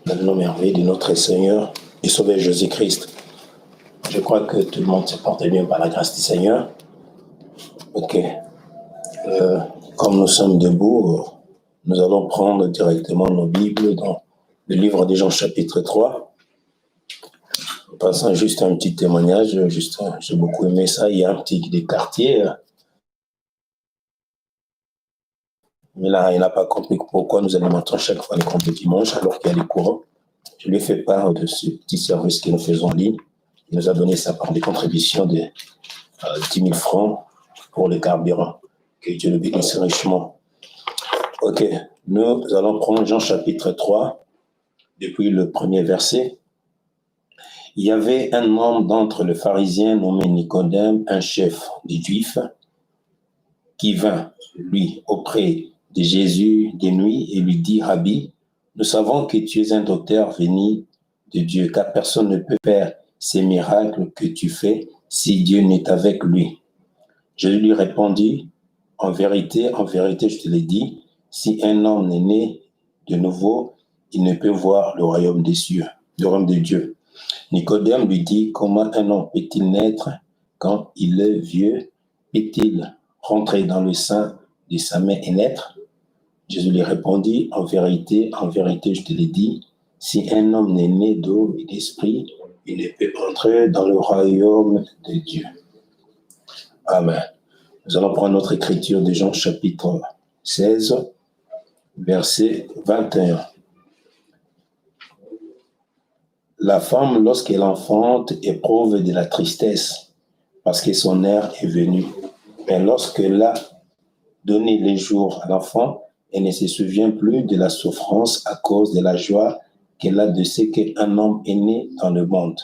Dans le nom merveilleux de notre Seigneur et Sauveur Jésus-Christ. Je crois que tout le monde se porte bien par la grâce du Seigneur. Ok. Comme nous sommes debout, nous allons prendre directement nos Bibles dans le livre de Jean chapitre 3. En passant juste un petit témoignage, j'ai beaucoup aimé ça. Il y a un petit des quartiers. Mais là, il n'a pas compris pourquoi nous alimentons chaque fois les comptes de dimanche alors qu'il y a les courants. Je lui ai fait part de ce petit service que nous faisons en ligne. Il nous a donné ça par des contributions de 10 000 francs pour le carburant. Que Dieu le bénisse richement. Ok, nous allons prendre Jean chapitre 3, depuis le premier verset. Il y avait un homme d'entre les pharisiens nommé Nicodème, un chef des Juifs, qui vint, lui, auprès de Jésus de nuit et lui dit, Rabbi, nous savons que tu es un docteur venu de Dieu, car personne ne peut faire ces miracles que tu fais si Dieu n'est avec lui. Jésus lui répondit, en vérité, je te l'ai dit, si un homme n'est né de nouveau, il ne peut voir le royaume des cieux, le royaume de Dieu. Nicodème lui dit, comment un homme peut-il naître quand il est vieux? Peut-il rentrer dans le sein de sa mère et naître? Jésus lui répondit, en vérité, je te l'ai dit, si un homme n'est né d'eau et d'esprit, il ne peut entrer dans le royaume de Dieu. Amen. Nous allons prendre notre écriture de Jean chapitre 16, verset 21. La femme, lorsqu'elle enfante, éprouve de la tristesse parce que son heure est venue. Mais lorsqu'elle a donné les jours à l'enfant, elle ne se souvient plus de la souffrance à cause de la joie qu'elle a de ce qu'un homme est né dans le monde.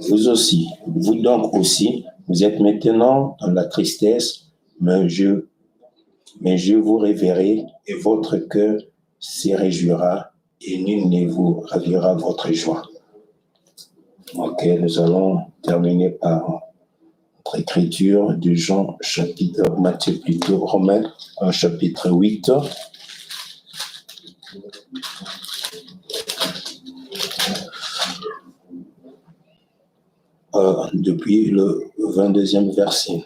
Vous donc aussi, vous êtes maintenant dans la tristesse, mais je vous reverrai et votre cœur se réjouira et nul ne vous ravira votre joie. Ok, nous allons terminer par notre écriture de Jean chapitre, Romains, chapitre 8. Depuis le 22e verset.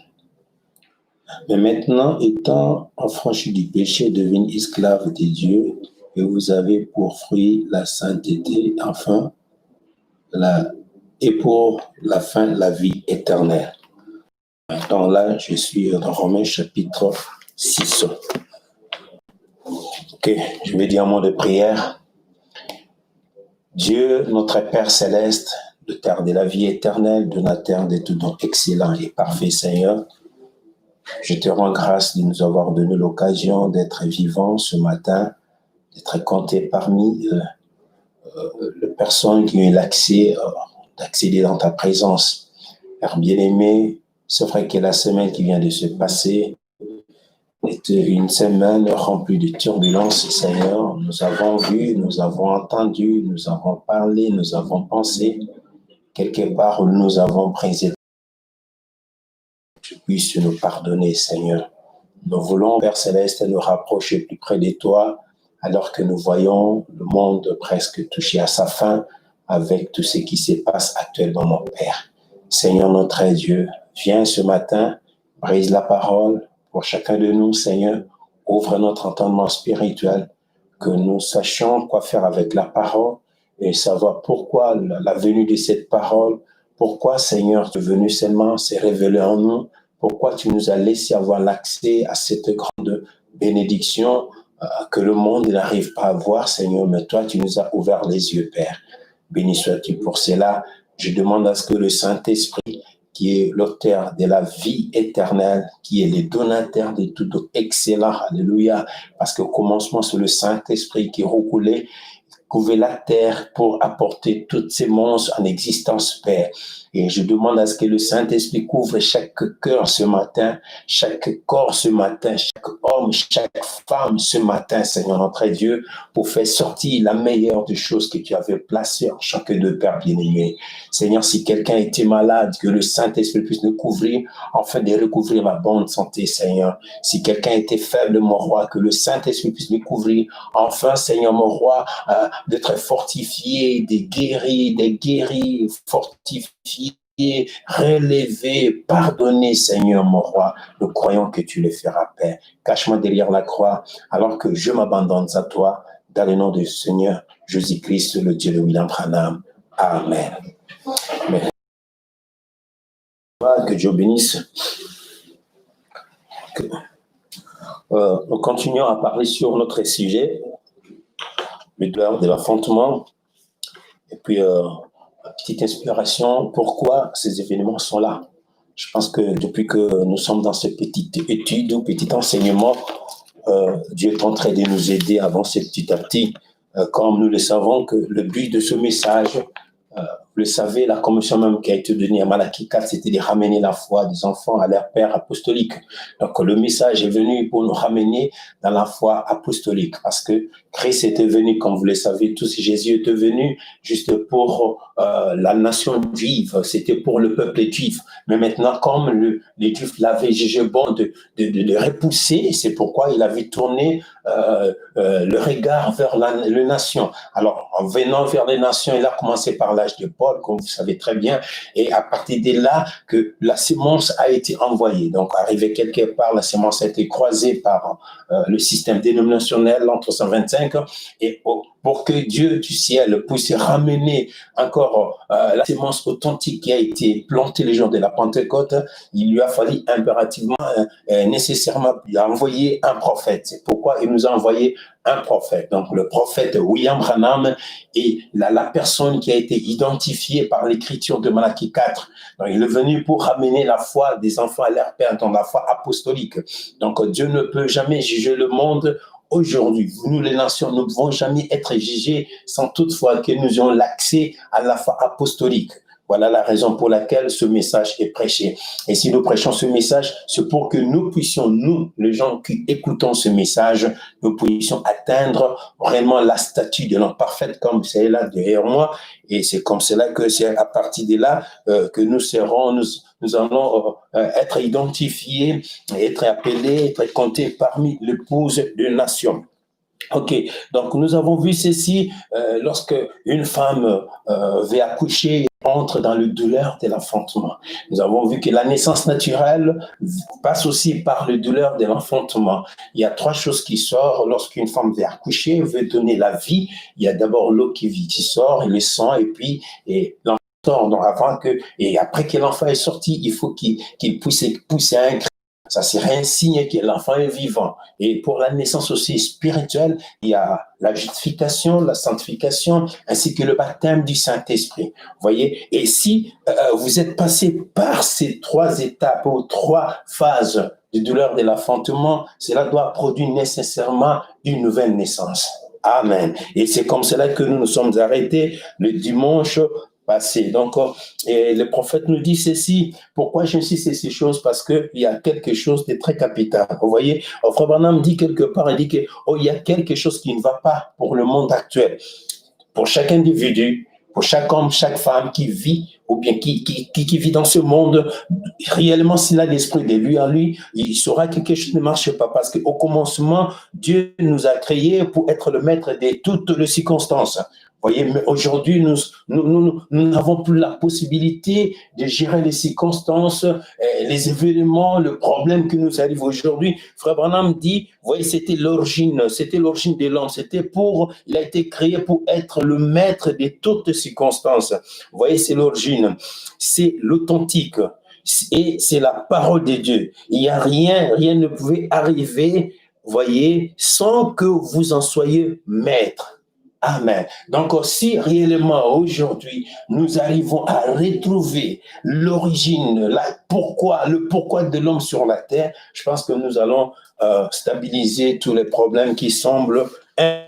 Mais maintenant, étant affranchis du péché, devenus esclaves de Dieu, et vous avez pour fruit la sainteté, et pour la fin, la vie éternelle. Maintenant, là, je suis dans Romains chapitre 6. Ok, je vais dire un mot de prière. Dieu, notre Père céleste, le Terre de la vie éternelle, donateur de tout don excellent et parfait, Seigneur, je te rends grâce de nous avoir donné l'occasion d'être vivants ce matin, d'être comptés parmi les personnes qui ont eu l'accès d'accéder dans ta présence. Père bien-aimé, c'est vrai que la semaine qui vient de se passer était une semaine remplie de turbulences, Seigneur. Nous avons vu, nous avons entendu, nous avons parlé, nous avons pensé. Quelque part où nous avons brisé, tu puisses nous pardonner, Seigneur. Nous voulons, Père Céleste, nous rapprocher plus près de toi, alors que nous voyons le monde presque touché à sa fin avec tout ce qui se passe actuellement, mon Père. Seigneur notre Dieu, viens ce matin, brise la parole pour chacun de nous, Seigneur. Ouvre notre entendement spirituel, que nous sachions quoi faire avec la parole et savoir pourquoi la venue de cette parole, pourquoi, Seigneur, tu es venu seulement se révéler en nous, pourquoi tu nous as laissé avoir l'accès à cette grande bénédiction que le monde n'arrive pas à voir, Seigneur, mais toi, tu nous as ouvert les yeux, Père. Béni sois-tu pour cela. Je demande à ce que le Saint-Esprit, qui est l'auteur de la vie éternelle, qui est le donateur de tout excellent, alléluia, parce qu'au commencement, c'est le Saint-Esprit qui recoulait, couvrait la terre pour apporter toutes ces monstres en existence, Père. Et je demande à ce que le Saint-Esprit couvre chaque cœur ce matin, chaque corps ce matin, chaque homme, chaque femme ce matin, Seigneur notre Dieu, pour faire sortir la meilleure des choses que tu avais placées en chacun de Père bien-aimé. Seigneur, si quelqu'un était malade, que le Saint-Esprit puisse nous couvrir, afin de recouvrir la bonne santé, Seigneur. Si quelqu'un était faible, mon roi, que le Saint-Esprit puisse nous couvrir, enfin, Seigneur, mon roi, d'être fortifié, des guéris, fortifiés, relevé, pardonné, Seigneur, mon roi. Nous croyons que tu le feras, Père. Cache-moi derrière la croix, alors que je m'abandonne à toi, dans le nom du Seigneur Jésus-Christ, le Dieu de William Branham. Amen. Amen. Que Dieu bénisse. Nous continuons à parler sur notre sujet, le douleur de l'affrontement. Et puis, petite inspiration, pourquoi ces événements sont là. Je pense que depuis que nous sommes dans cette petite étude ou petit enseignement, Dieu est en train de nous aider à avancer petit à petit. Comme nous le savons que le but de ce message, vous le savez, la commission même qui a été donnée à Malachie 4, c'était de ramener la foi des enfants à leur père apostolique. Donc le message est venu pour nous ramener dans la foi apostolique, parce que Christ était venu, comme vous le savez tous, Jésus était venu juste pour la nation juive, c'était pour le peuple juif. Mais maintenant, comme les Juifs l'avaient jugé bon de repousser, c'est pourquoi il avait tourné le regard vers les nations. Alors, en venant vers les nations, il a commencé par l'âge de Paul, comme vous savez très bien, et à partir de là, que la sémence a été envoyée. Donc, arrivé quelque part, la sémence a été croisée par le système dénominationnel, l'an 325, et pour que Dieu du ciel puisse ramener encore la sémence authentique qui a été plantée les jours de la Pentecôte, il lui a fallu impérativement, nécessairement, envoyer un prophète. C'est pourquoi il nous a envoyé un prophète. Donc, le prophète William Branham est la personne qui a été identifiée par l'écriture de Malachie 4. Donc, il est venu pour ramener la foi des enfants à leur père dans la foi apostolique. Donc, Dieu ne peut jamais juger le monde aujourd'hui. Nous, les nations, nous ne pouvons jamais être jugés sans toutefois que nous ayons l'accès à la foi apostolique. Voilà la raison pour laquelle ce message est prêché. Et si nous prêchons ce message, c'est pour que nous puissions, nous, les gens qui écoutons ce message, nous puissions atteindre vraiment la statue de l'homme parfaite, comme c'est là derrière moi. Et c'est comme cela que c'est à partir de là que nous allons être identifiés, être appelés, être comptés parmi l'épouse de nation. Ok, donc nous avons vu ceci, lorsque une femme veut accoucher, entre dans le douleur de l'enfantement. Nous avons vu que la naissance naturelle passe aussi par le douleur de l'enfantement. Il y a trois choses qui sortent lorsqu'une femme veut accoucher, veut donner la vie. Il y a d'abord l'eau qui sort, et le sang, et puis l'enfant sort. Donc et après que l'enfant est sorti, il faut qu'il puisse pousser un cri. Ça serait un signe que l'enfant est vivant. Et pour la naissance aussi spirituelle, il y a la justification, la sanctification, ainsi que le baptême du Saint-Esprit. Vous voyez? Et si vous êtes passé par ces trois étapes ou trois phases de douleur de l'enfantement, cela doit produire nécessairement une nouvelle naissance. Amen. Et c'est comme cela que nous nous sommes arrêtés le dimanche passé. Donc, et le prophète nous dit ceci. Pourquoi j'insiste sur ces choses? Parce qu'il y a quelque chose de très capital. Vous voyez, Frère Branham dit quelque part, il dit qu'il y a quelque chose qui ne va pas pour le monde actuel. Pour chaque individu, pour chaque homme, chaque femme qui vit, ou bien qui vit dans ce monde, réellement, s'il a l'esprit de lui en lui, il saura que quelque chose ne marche pas. Parce qu'au commencement, Dieu nous a créés pour être le maître de toutes les circonstances. Vous voyez, mais aujourd'hui, nous n'avons plus la possibilité de gérer les circonstances, les événements, le problème qui nous arrive aujourd'hui. Frère Branham dit, vous voyez, c'était l'origine de l'homme. Il a été créé pour être le maître de toutes circonstances. Vous voyez, c'est l'origine, c'est l'authentique et c'est la parole de Dieu. Il n'y a rien ne pouvait arriver, vous voyez, sans que vous en soyez maître. Amen. Donc, si réellement aujourd'hui, nous arrivons à retrouver l'origine, le pourquoi de l'homme sur la terre, je pense que nous allons stabiliser tous les problèmes qui semblent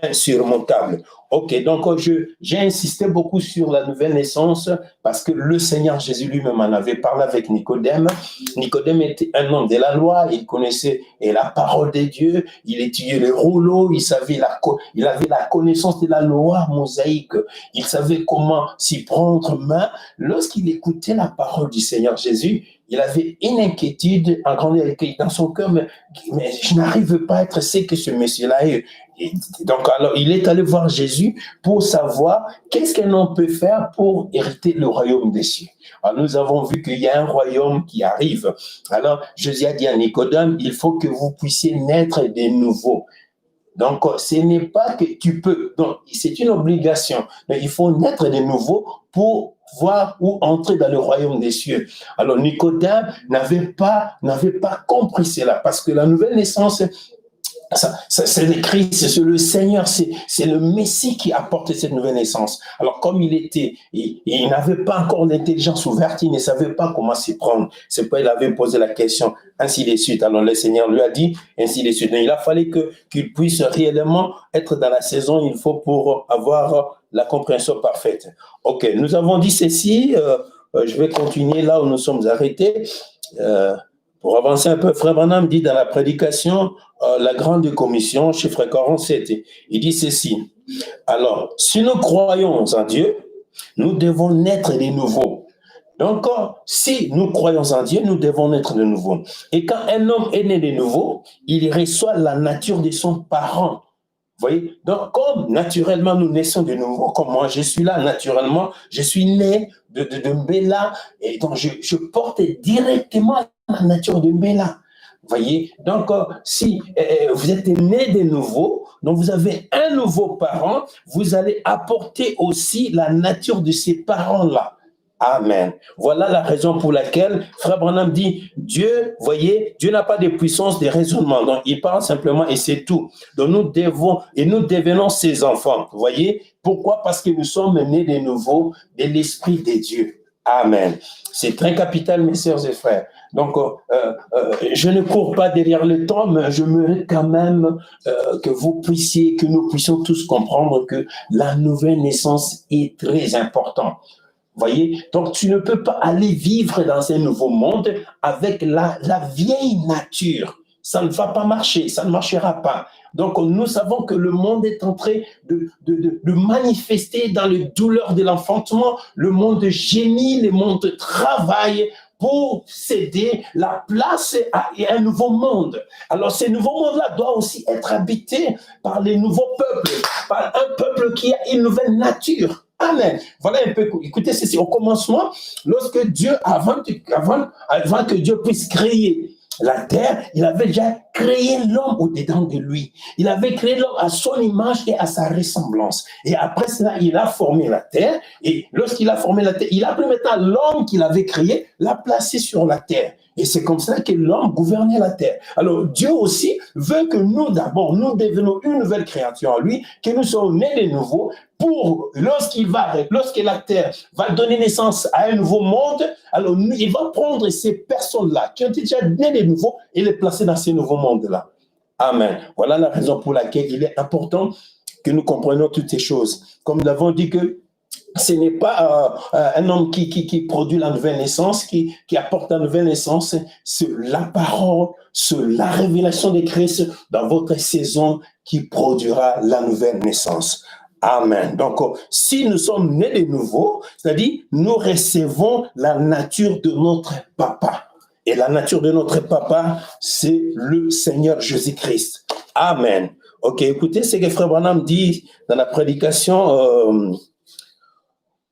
insurmontables. Ok, donc j'ai insisté beaucoup sur la nouvelle naissance parce que le Seigneur Jésus lui-même en avait parlé avec Nicodème. Nicodème était un homme de la loi, il connaissait la parole de Dieu, il étudiait les rouleaux, il avait la connaissance de la loi mosaïque, il savait comment s'y prendre main. Lorsqu'il écoutait la parole du Seigneur Jésus, il avait une inquiétude, un grand inquiétude dans son cœur, mais je n'arrive pas à être ce que ce monsieur-là est. Et donc, alors, il est allé voir Jésus pour savoir qu'est-ce qu'un homme peut faire pour hériter le royaume des cieux. Alors, nous avons vu qu'il y a un royaume qui arrive. Alors, Jésus a dit à Nicodème, il faut que vous puissiez naître de nouveau. Donc, ce n'est pas que tu peux. Donc, c'est une obligation. Mais il faut naître de nouveau pour voir ou entrer dans le royaume des cieux. Alors, Nicodème n'avait pas compris cela parce que la nouvelle naissance, c'est le Christ, c'est le Seigneur, c'est le Messie qui apporte cette nouvelle naissance. Alors, comme il n'avait pas encore l'intelligence ouverte, il ne savait pas comment s'y prendre. C'est pourquoi il avait posé la question, ainsi de suite. Alors, le Seigneur lui a dit, ainsi de suite. Donc, il a fallu qu'il puisse réellement être dans la saison, il faut pour avoir la compréhension parfaite. Ok, nous avons dit ceci, je vais continuer là où nous sommes arrêtés. Pour avancer un peu, Frère Branham dit dans la prédication, la grande commission, chiffre 47, il dit ceci. Alors, si nous croyons en Dieu, nous devons naître de nouveau. Donc, si nous croyons en Dieu, nous devons naître de nouveau. Et quand un homme est né de nouveau, il reçoit la nature de son parent. Vous voyez? Donc, comme naturellement nous naissons de nouveau, comme moi je suis là naturellement, je suis né de Mbella, et donc je porte directement la nature de Mbella. Vous voyez? Donc, si vous êtes né de nouveau, donc vous avez un nouveau parent, vous allez apporter aussi la nature de ces parents-là. Amen. Voilà la raison pour laquelle Frère Branham dit, Dieu, voyez, Dieu n'a pas de puissance de raisonnement. Donc, il parle simplement et c'est tout. Donc, nous devenons ses enfants. Vous voyez? Pourquoi? Parce que nous sommes nés de nouveau de l'Esprit de Dieu. Amen. C'est très capital, mes sœurs et frères. Donc, je ne cours pas derrière le temps, mais je mérite quand même que nous puissions tous comprendre que la nouvelle naissance est très importante. Voyez, donc tu ne peux pas aller vivre dans un nouveau monde avec la vieille nature. Ça ne va pas marcher, ça ne marchera pas. Donc nous savons que le monde est en train de manifester dans les douleurs de l'enfantement. Le monde gémit, le monde travaille pour céder la place à un nouveau monde. Alors, ce nouveau monde-là doit aussi être habité par les nouveaux peuples, par un peuple qui a une nouvelle nature. Amen. Voilà un peu, écoutez, c'est au commencement, lorsque Dieu, avant que Dieu puisse créer la terre, il avait déjà créé l'homme au-dedans de lui. Il avait créé l'homme à son image et à sa ressemblance. Et après cela, il a formé la terre. Et lorsqu'il a formé la terre, il a pris maintenant l'homme qu'il avait créé, l'a placé sur la terre. Et c'est comme ça que l'homme gouvernait la terre. Alors Dieu aussi veut que nous, d'abord, nous devenons une nouvelle créature en lui, que nous soyons nés de nouveau, pour, lorsque la terre va donner naissance à un nouveau monde, alors il va prendre ces personnes-là qui ont déjà nées de nouveau et les placer dans ce nouveau monde-là. Amen. Voilà la raison pour laquelle il est important que nous comprenions toutes ces choses. Comme nous l'avons dit que ce n'est pas un homme qui produit la nouvelle naissance, qui apporte la nouvelle naissance, c'est la parole, c'est la révélation de Christ dans votre saison qui produira la nouvelle naissance. Amen. Donc, si nous sommes nés de nouveau, c'est-à-dire nous recevons la nature de notre papa. Et la nature de notre papa, c'est le Seigneur Jésus-Christ. Amen. Ok, écoutez ce que Frère Branham dit dans la prédication,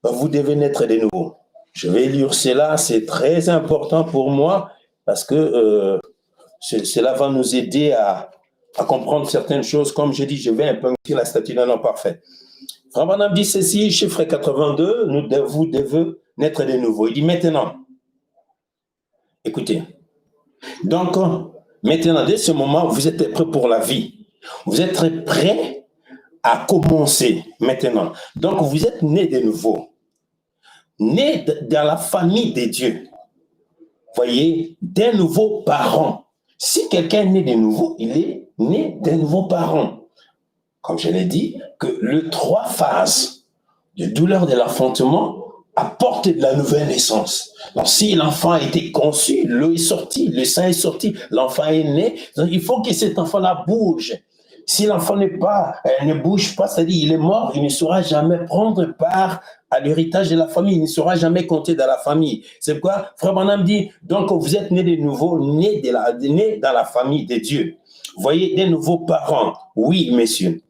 vous devez naître de nouveau. Je vais lire cela, c'est très important pour moi parce que cela va nous aider à comprendre certaines choses. Comme je dis, je vais un peu la statue d'un homme parfait. Frère Branham dit ceci, chiffre 82, vous devez naître de nouveau. Il dit maintenant, écoutez, donc maintenant, dès ce moment, vous êtes prêts pour la vie. Vous êtes prêts à commencer maintenant. Donc, vous êtes nés de nouveau. Nés dans la famille de Dieu. Voyez, d'un nouveau parent. Si quelqu'un est né de nouveau, il est né d'un nouveau parent. comme je l'ai dit, que les 3 phases de douleur de l'enfantement apportent de la nouvelle naissance. Donc, si l'enfant a été conçu, l'eau est sortie, le sang est sorti, l'enfant est né, donc il faut que cet enfant-là bouge. Si l'enfant ne bouge pas, c'est-à-dire il est mort, il ne saura jamais prendre part à l'héritage de la famille, il ne sera jamais compté dans la famille. C'est pourquoi Frère Branham dit, donc vous êtes né de nouveau, né dans la famille de Dieu. Vous voyez, des nouveaux parents. Oui, messieurs.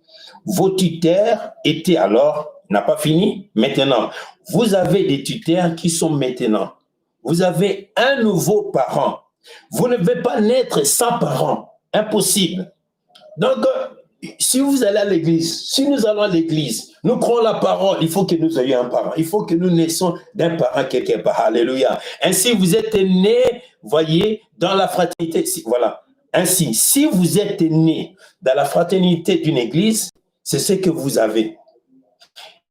Vos tuteurs étaient alors, n'a pas fini, maintenant. Vous avez des tuteurs qui sont maintenant. Vous avez un nouveau parent. Vous ne devez pas naître sans parents. Impossible. Donc, si vous allez à l'église, si nous allons à l'église, nous croyons la parole, il faut que nous ayons un parent. Il faut que nous naissions d'un parent quelque part. Alléluia. Ainsi, vous êtes nés, voyez, dans la fraternité. Voilà. Ainsi, si vous êtes nés dans la fraternité d'une église, c'est ce que vous avez.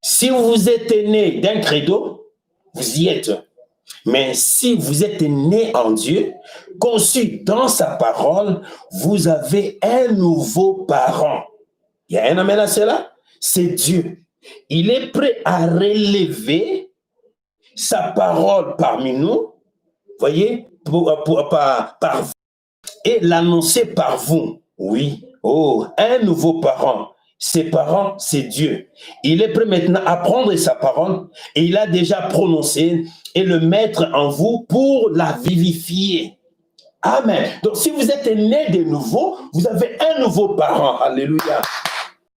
Si vous êtes né d'un credo, vous y êtes. Mais si vous êtes né en Dieu, conçu dans sa parole, vous avez un nouveau parent. Il y a un amen à cela? C'est Dieu. Il est prêt à relever sa parole parmi nous, voyez, par vous, et l'annoncer par vous. Oui. Oh, un nouveau parent. Ses parents, c'est Dieu. Il est prêt maintenant à prendre sa parole et il a déjà prononcé et le mettre en vous pour la vivifier. Amen. Donc, si vous êtes né de nouveau, vous avez un nouveau parent. Alléluia.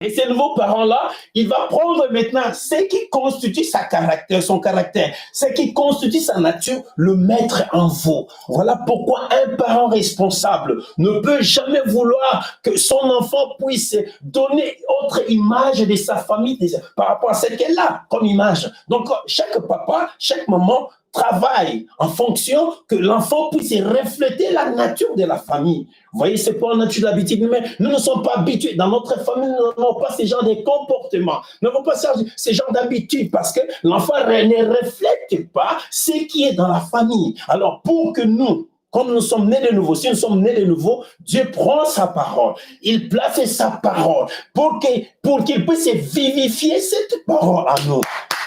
Et ces nouveaux parents-là, il va prendre maintenant ce qui constitue son caractère, ce qui constitue sa nature, le mettre en vous. Voilà pourquoi un parent responsable ne peut jamais vouloir que son enfant puisse donner autre image de sa famille par rapport à celle qu'elle a comme image. Donc, chaque papa, chaque maman travaille en fonction que l'enfant puisse refléter la nature de la famille. Vous voyez, c'est pas nature d'habitude, mais nous ne sommes pas habitués. Dans notre famille, nous n'avons pas ce genre de comportement. Nous n'avons pas ce genre d'habitude parce que l'enfant ne reflète pas ce qui est dans la famille. Alors, pour que nous, comme nous sommes nés de nouveau, si nous sommes nés de nouveau, Dieu prend sa parole. Il place sa parole pour qu'il puisse vivifier cette parole à nous.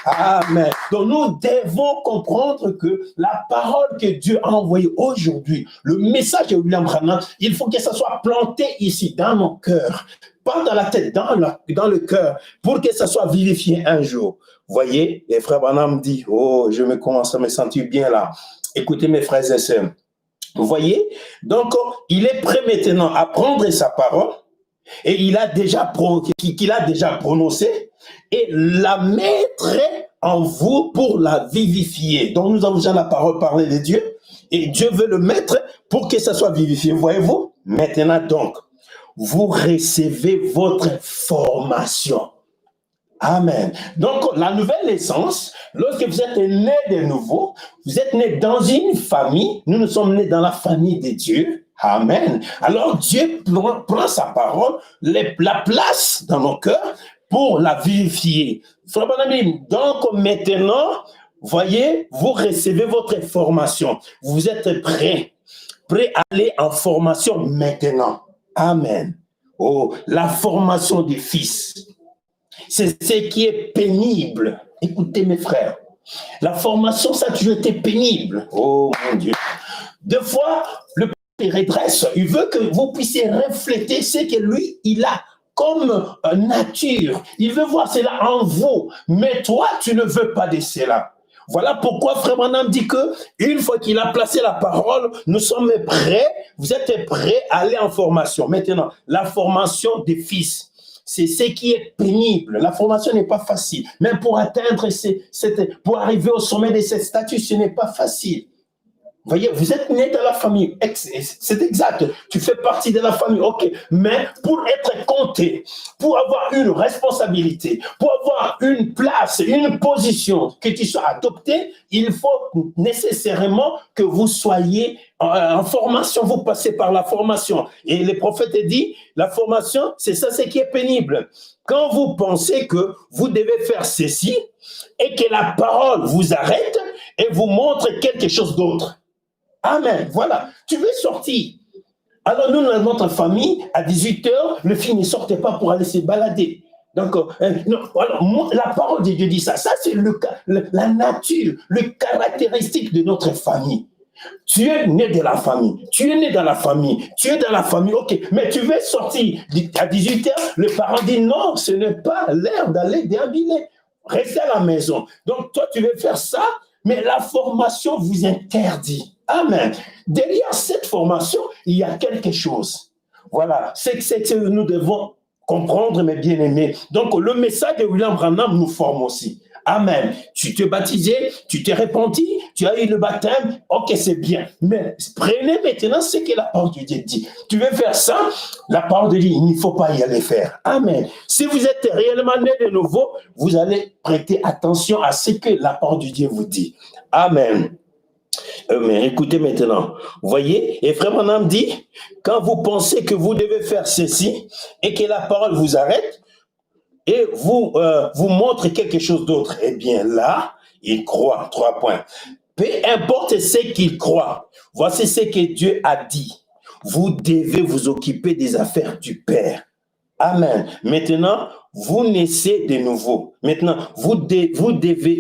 Amen. Donc nous devons comprendre que la parole que Dieu a envoyée aujourd'hui, le message de William Branham, il faut que ça soit planté ici, dans nos cœurs. Pas dans la tête, dans le cœur, pour que ça soit vivifié un jour. Vous voyez, les frères Branham dit, oh, je me commence à me sentir bien là. Écoutez mes frères et sœurs. Vous voyez, donc il est prêt maintenant à prendre sa parole et qu'il a déjà prononcé et la mettre en vous pour la vivifier. Donc nous avons déjà la parole parlée de Dieu et Dieu veut le mettre pour que ça soit vivifié. Voyez-vous? Maintenant donc, vous recevez votre formation. Amen. Donc, la nouvelle naissance, lorsque vous êtes né de nouveau, vous êtes né dans une famille. Nous sommes nés dans la famille de Dieu. Amen. Alors, Dieu prend sa parole, la place dans nos cœurs pour la vivifier. Donc, maintenant, voyez, vous recevez votre formation. Vous êtes prêts à aller en formation maintenant. Amen. Oh, la formation des fils. C'est ce qui est pénible. Écoutez mes frères, la formation, ça a toujours été pénible. Oh mon Dieu. Des fois, le père redresse, il veut que vous puissiez refléter ce que lui, il a comme nature. Il veut voir cela en vous, mais toi, tu ne veux pas de cela. Voilà pourquoi Frère Branham dit que une fois qu'il a placé la parole, nous sommes prêts, vous êtes prêts à aller en formation. Maintenant, la formation des fils. C'est ce qui est pénible. La formation n'est pas facile. Même pour atteindre, pour arriver au sommet de cette statue, ce n'est pas facile. Vous voyez, vous êtes né dans la famille. C'est exact. Tu fais partie de la famille. OK. Mais pour être compté, pour avoir une responsabilité, pour avoir une place, une position, que tu sois adopté, il faut nécessairement que vous soyez en formation. Vous passez par la formation. Et le prophète dit, la formation, c'est ça, ce qui est pénible. Quand vous pensez que vous devez faire ceci et que la parole vous arrête et vous montre quelque chose d'autre. Amen. Voilà. Tu veux sortir. Alors nous, dans notre famille, à 18 heures, le fils ne sortait pas pour aller se balader. Donc, non, alors, la parole de Dieu dit ça. Ça, c'est la nature, le caractéristique de notre famille. Tu es né de la famille, tu es né dans la famille, tu es dans la famille, ok, mais tu veux sortir à 18 heures, le parent dit non, ce n'est pas l'heure d'aller déambiner, restez à la maison. Donc toi, tu veux faire ça, mais la formation vous interdit. Amen. Derrière cette formation, il y a quelque chose. Voilà, c'est que nous devons comprendre, mes bien-aimés. Donc le message de William Branham nous forme aussi. Amen. Tu t'es baptisé, tu t'es repenti, tu as eu le baptême, ok, c'est bien. Mais prenez maintenant ce que la parole de Dieu dit. Tu veux faire ça, la parole de Dieu, il ne faut pas y aller faire. Amen. Si vous êtes réellement né de nouveau, vous allez prêter attention à ce que la parole de Dieu vous dit. Amen. Mais écoutez maintenant, voyez, et Frère Branham dit, quand vous pensez que vous devez faire ceci et que la parole vous arrête, et vous montre quelque chose d'autre, eh bien là, il croit. 3 points. Peu importe ce qu'il croit, voici ce que Dieu a dit. Vous devez vous occuper des affaires du Père. Amen. Maintenant, vous naissez de nouveau. Maintenant, vous devenez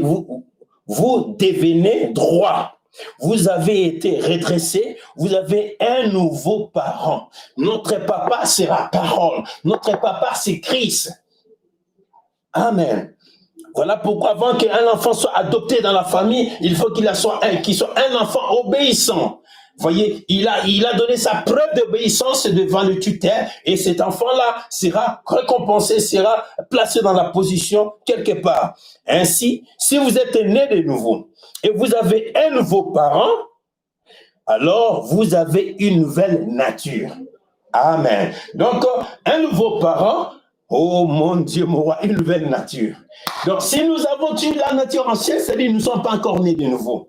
droit. Vous avez été redressé, vous avez un nouveau parent. Notre papa, c'est la parole. Notre papa, c'est Christ. Amen. Voilà pourquoi avant qu'un enfant soit adopté dans la famille, il faut qu'il soit un enfant obéissant. Voyez, il a donné sa preuve d'obéissance devant le tuteur et cet enfant-là sera récompensé, sera placé dans la position quelque part. Ainsi, si vous êtes né de nouveau et vous avez un nouveau parent, alors vous avez une nouvelle nature. Amen. Donc, un nouveau parent, oh mon Dieu, mon roi, une nouvelle nature. Donc, si nous avons eu la nature ancienne, c'est-à-dire que nous ne sommes pas encore nés de nouveau.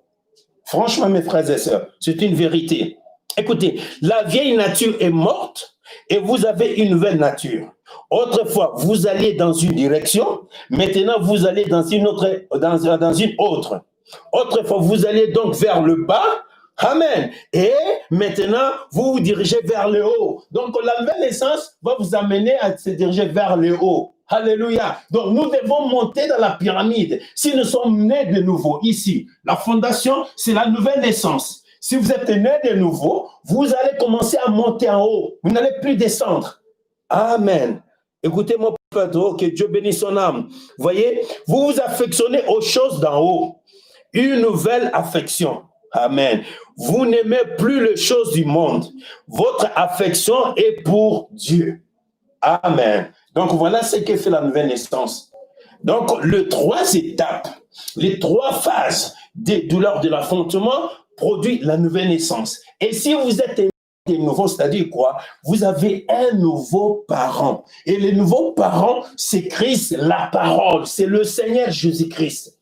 Franchement, mes frères et sœurs, c'est une vérité. Écoutez, la vieille nature est morte et vous avez une nouvelle nature. Autrefois, vous alliez dans une direction, maintenant vous allez dans une autre. Autrefois, vous allez donc vers le bas. Amen. Et maintenant, vous vous dirigez vers le haut. Donc, la nouvelle naissance va vous amener à se diriger vers le haut. Alléluia. Donc, nous devons monter dans la pyramide. Si nous sommes nés de nouveau ici, la fondation, c'est la nouvelle naissance. Si vous êtes né de nouveau, vous allez commencer à monter en haut. Vous n'allez plus descendre. Amen. Écoutez-moi, Pedro, que Dieu bénisse son âme. Voyez, vous vous affectionnez aux choses d'en haut. Une nouvelle affection. Amen. Vous n'aimez plus les choses du monde. Votre affection est pour Dieu. Amen. Donc, voilà ce que fait la nouvelle naissance. Donc, les 3 étapes, les 3 phases des douleurs de l'affrontement produisent la nouvelle naissance. Et si vous êtes de nouveau, c'est-à-dire quoi? Vous avez un nouveau parent. Et le nouveau parent, c'est Christ, la parole. C'est le Seigneur Jésus-Christ.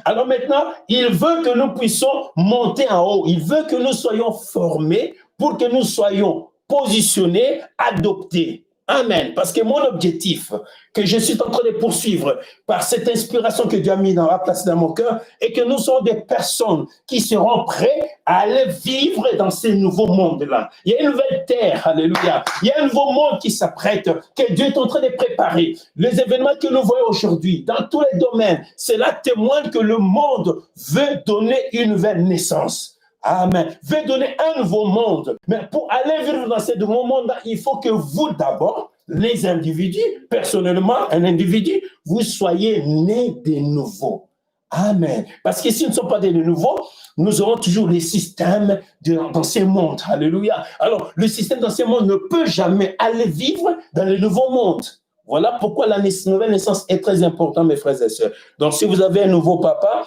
Alors maintenant, il veut que nous puissions monter en haut. Il veut que nous soyons formés pour que nous soyons positionnés, adoptés. Amen. Parce que mon objectif que je suis en train de poursuivre par cette inspiration que Dieu a mis dans la place dans mon cœur est que nous sommes des personnes qui seront prêtes à aller vivre dans ces nouveaux mondes-là. Il y a une nouvelle terre, alléluia. Il y a un nouveau monde qui s'apprête, que Dieu est en train de préparer. Les événements que nous voyons aujourd'hui, dans tous les domaines, cela témoigne que le monde veut donner une nouvelle naissance. Amen. Veut donner un nouveau monde. Mais pour aller vivre dans ce nouveau monde, il faut que vous d'abord, les individus, personnellement, un individu, vous soyez nés de nouveau. Amen. Parce que si nous ne sommes pas nés de nouveau, nous aurons toujours les systèmes dans ces mondes. Alléluia. Alors, le système dans ces mondes ne peut jamais aller vivre dans le nouveau monde. Voilà pourquoi la nouvelle naissance est très importante, mes frères et sœurs. Donc, si vous avez un nouveau papa,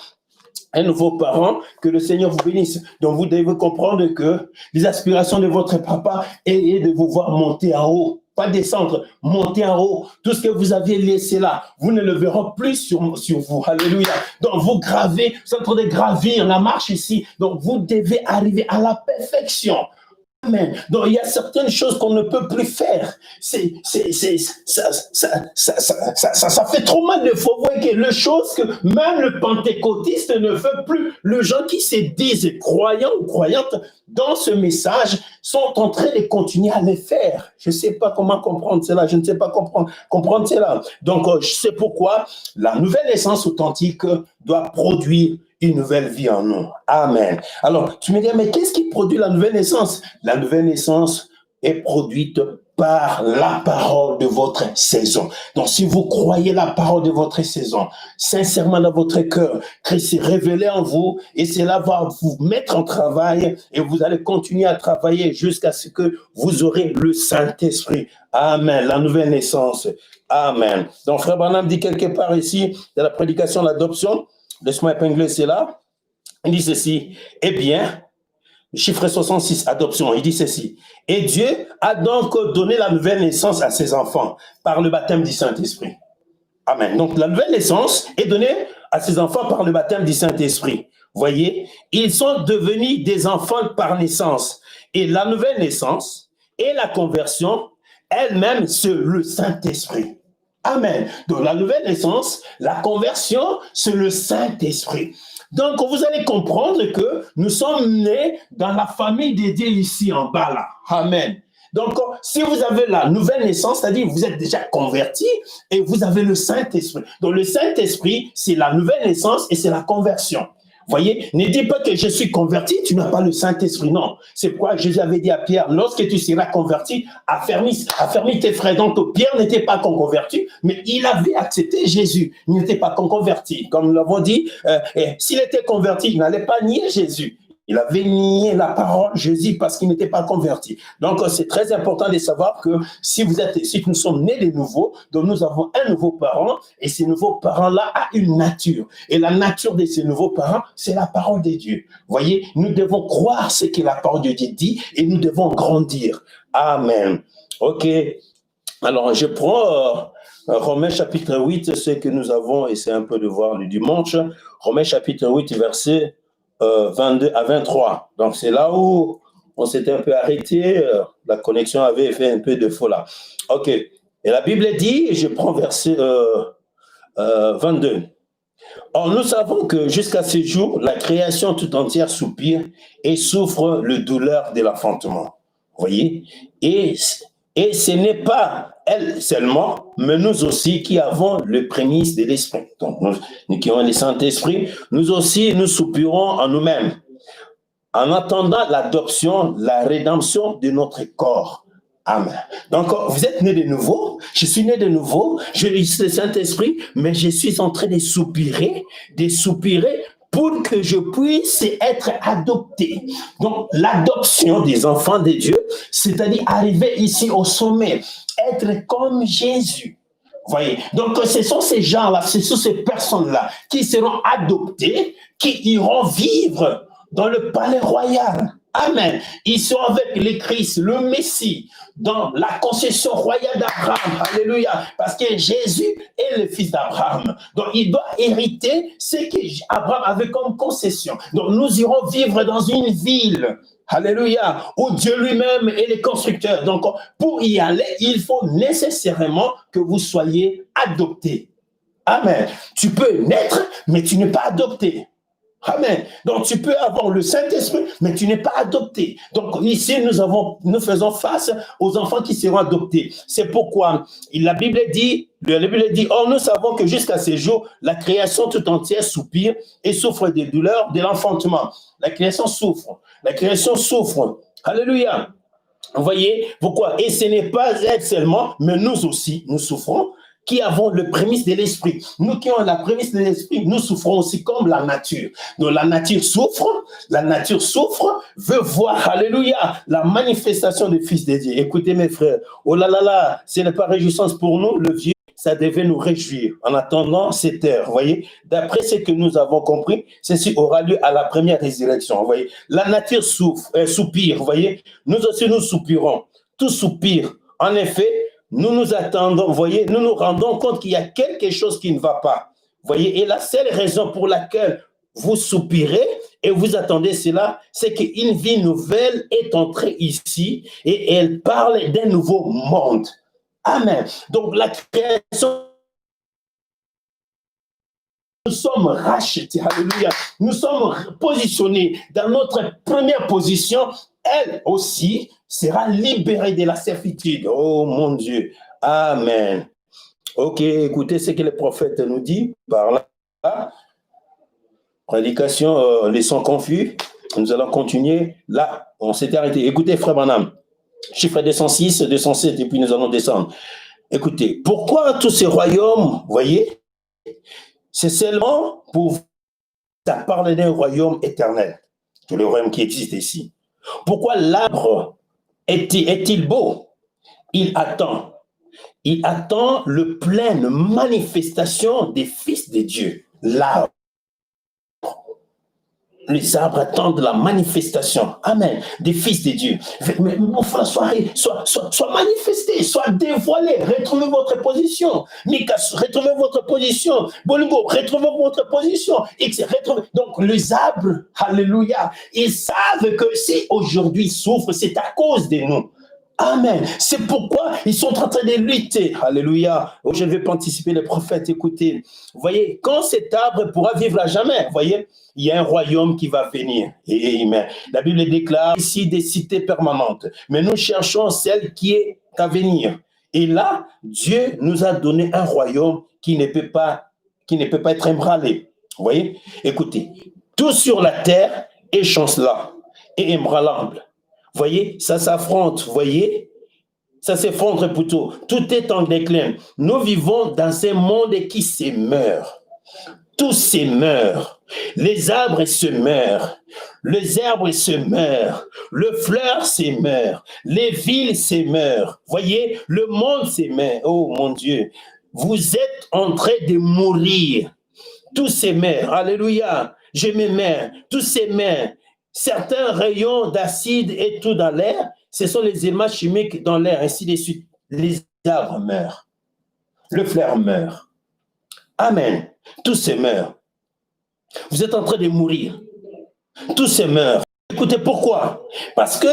un nouveau parent, que le Seigneur vous bénisse. Donc, vous devez comprendre que les aspirations de votre papa est de vous voir monter en haut, pas descendre, monter en haut. Tout ce que vous aviez laissé là, vous ne le verrez plus sur vous. Alléluia. Donc, vous gravez, vous êtes en train de gravir la marche ici. Donc, vous devez arriver à la perfection. Amen. Donc, il y a certaines choses qu'on ne peut plus faire. Ça fait trop mal de fois voir que les choses que même le pentecôtiste ne fait plus. Les gens qui se disent croyants ou croyantes dans ce message sont en train de continuer à le faire. Je ne sais pas comment comprendre cela. Je ne sais pas comprendre cela. Donc, je sais pourquoi la nouvelle naissance authentique doit produire une nouvelle vie en nous. Amen. Alors, tu me dis, mais qu'est-ce qui produit la nouvelle naissance? La nouvelle naissance est produite par la parole de votre saison. Donc, si vous croyez la parole de votre saison, sincèrement dans votre cœur, Christ s'est révélé en vous et cela va vous mettre en travail et vous allez continuer à travailler jusqu'à ce que vous aurez le Saint-Esprit. Amen. La nouvelle naissance. Amen. Donc, Frère Branham dit quelque part ici, dans la prédication de l'adoption, laisse-moi épingler cela. Il dit ceci. Eh bien, chiffre 66, adoption, il dit ceci. Et Dieu a donc donné la nouvelle naissance à ses enfants par le baptême du Saint-Esprit. Amen. Donc, la nouvelle naissance est donnée à ses enfants par le baptême du Saint-Esprit. Voyez, ils sont devenus des enfants par naissance. Et la nouvelle naissance et la conversion, elle-même, c'est le Saint-Esprit. Amen. Donc, la nouvelle naissance, la conversion, c'est le Saint-Esprit. Donc, vous allez comprendre que nous sommes nés dans la famille de Dieu ici en bas là. Amen. Donc, si vous avez la nouvelle naissance, c'est-à-dire vous êtes déjà converti et vous avez le Saint-Esprit. Donc, le Saint-Esprit, c'est la nouvelle naissance et c'est la conversion. Voyez, ne dis pas que je suis converti, tu n'as pas le Saint-Esprit. Non, c'est pourquoi Jésus avait dit à Pierre, lorsque tu seras converti, affermis tes frères. Donc Pierre n'était pas converti, mais il avait accepté Jésus. Il n'était pas converti. Comme nous l'avons dit, s'il était converti, il n'allait pas nier Jésus. Il avait nié la parole Jésus parce qu'il n'était pas converti. Donc, c'est très important de savoir que si nous sommes nés de nouveau, donc nous avons un nouveau parent et ces nouveaux parents-là ont une nature. Et la nature de ces nouveaux parents, c'est la parole de Dieu. Vous voyez, nous devons croire ce que la parole de Dieu dit et nous devons grandir. Amen. OK. Alors, je prends Romains chapitre 8, ce que nous avons, et c'est un peu de voir le dimanche. Romains chapitre 8, verset 22 à 23. Donc, c'est là où on s'était un peu arrêté. La connexion avait fait un peu de faux là. OK. Et la Bible dit, je prends verset 22. Or, nous savons que jusqu'à ce jour, la création tout entière soupire et souffre le douleur de l'enfantement. Vous voyez? Et ce n'est pas elle seulement, mais nous aussi qui avons le prémisse de l'Esprit. Donc, nous qui avons le Saint-Esprit, nous aussi, nous soupirons en nous-mêmes, en attendant l'adoption, la rédemption de notre corps. Amen. Donc, vous êtes né de nouveau, je suis né de nouveau, j'ai le Saint-Esprit, mais je suis en train de soupirer pour que je puisse être adopté. Donc, l'adoption des enfants de Dieu, c'est-à-dire arriver ici au sommet, être comme Jésus. Vous voyez? Donc, ce sont ces gens-là, ce sont ces personnes-là qui seront adoptées, qui iront vivre dans le palais royal. Amen. Ils sont avec le Christ, le Messie, dans la concession royale d'Abraham. Alléluia. Parce que Jésus est le fils d'Abraham. Donc, il doit hériter ce qu'Abraham avait comme concession. Donc, nous irons vivre dans une ville. Alléluia, où Dieu lui-même est le constructeur. Donc, pour y aller, il faut nécessairement que vous soyez adoptés. Amen. Tu peux naître, mais tu n'es pas adopté. Amen. Donc, tu peux avoir le Saint-Esprit, mais tu n'es pas adopté. Donc, ici, nous faisons face aux enfants qui seront adoptés. C'est pourquoi la Bible dit, oh, nous savons que jusqu'à ce jour, la création tout entière soupire et souffre des douleurs de l'enfantement. La création souffre. La création souffre. Alléluia. Vous voyez pourquoi? Et ce n'est pas elle seulement, mais nous aussi, nous souffrons, qui avons le prémisse de l'esprit. Nous qui avons la prémisse de l'esprit, nous souffrons aussi comme la nature. Donc la nature souffre, veut voir, alléluia, la manifestation du Fils de Dieu. Écoutez mes frères, oh là là là, ce n'est pas réjouissance pour nous, le vieux, ça devait nous réjouir en attendant cette heure. Vous voyez, d'après ce que nous avons compris, ceci aura lieu à la première résurrection. Vous voyez, la nature soupire, vous voyez, nous aussi nous soupirons, tout soupire. En effet, nous nous attendons, vous voyez, nous nous rendons compte qu'il y a quelque chose qui ne va pas. Vous voyez, et la seule raison pour laquelle vous soupirez et vous attendez cela, c'est qu'une vie nouvelle est entrée ici et elle parle d'un nouveau monde. Amen. Donc la création, nous sommes rachetés, alléluia. Nous sommes positionnés dans notre première position. Elle aussi sera libérée de la servitude. Oh mon Dieu. Amen. Ok, écoutez ce que le prophète nous dit par là. Prédication, les sons confus. Nous allons continuer. Là, on s'était arrêté. Écoutez, frère Branham, chiffre 206, 207, et puis nous allons descendre. Écoutez, pourquoi tous ces royaumes, voyez, c'est seulement pour ça parle d'un royaume éternel, tout le royaume qui existe ici. Pourquoi l'arbre est-il beau? Il attend le pleine manifestation des fils de Dieu. L'arbre. Les arbres attendent la manifestation, amen, des fils de Dieu. Mais mon frère, soit manifesté, soit dévoilé. Retrouvez votre position. Mika, retrouvez votre position. Bolingo, retrouvez votre position. Donc, les arbres, alléluia, ils savent que si aujourd'hui souffrent, c'est à cause de nous. Amen. C'est pourquoi ils sont en train de lutter. Alléluia. Oh, je ne vais pas anticiper les prophètes. Écoutez, vous voyez, quand cet arbre pourra vivre à jamais, vous voyez, il y a un royaume qui va venir. Amen. La Bible déclare ici des cités permanentes. Mais nous cherchons celle qui est à venir. Et là, Dieu nous a donné un royaume qui ne peut pas être ébranlé. Vous voyez? Écoutez, tout sur la terre est chancelant et ébranlable. Voyez, ça s'affronte, voyez, ça s'effondre plutôt. Tout est en déclin. Nous vivons dans un monde qui se meurt. Tout se meurt. Les arbres se meurent. Les arbres se meurent. Le fleur se meurt. Les villes se meurent. Voyez, le monde se meurt. Oh mon Dieu, vous êtes en train de mourir. Tout se meurt. Alléluia. Je me meurs. Tout se meurt. Certains rayons d'acide et tout dans l'air, ce sont les éléments chimiques dans l'air, ainsi de suite. Les arbres meurent. Le fleur meurt. Amen. Tout se meurt. Vous êtes en train de mourir. Tout se meurt. Écoutez, pourquoi? Parce que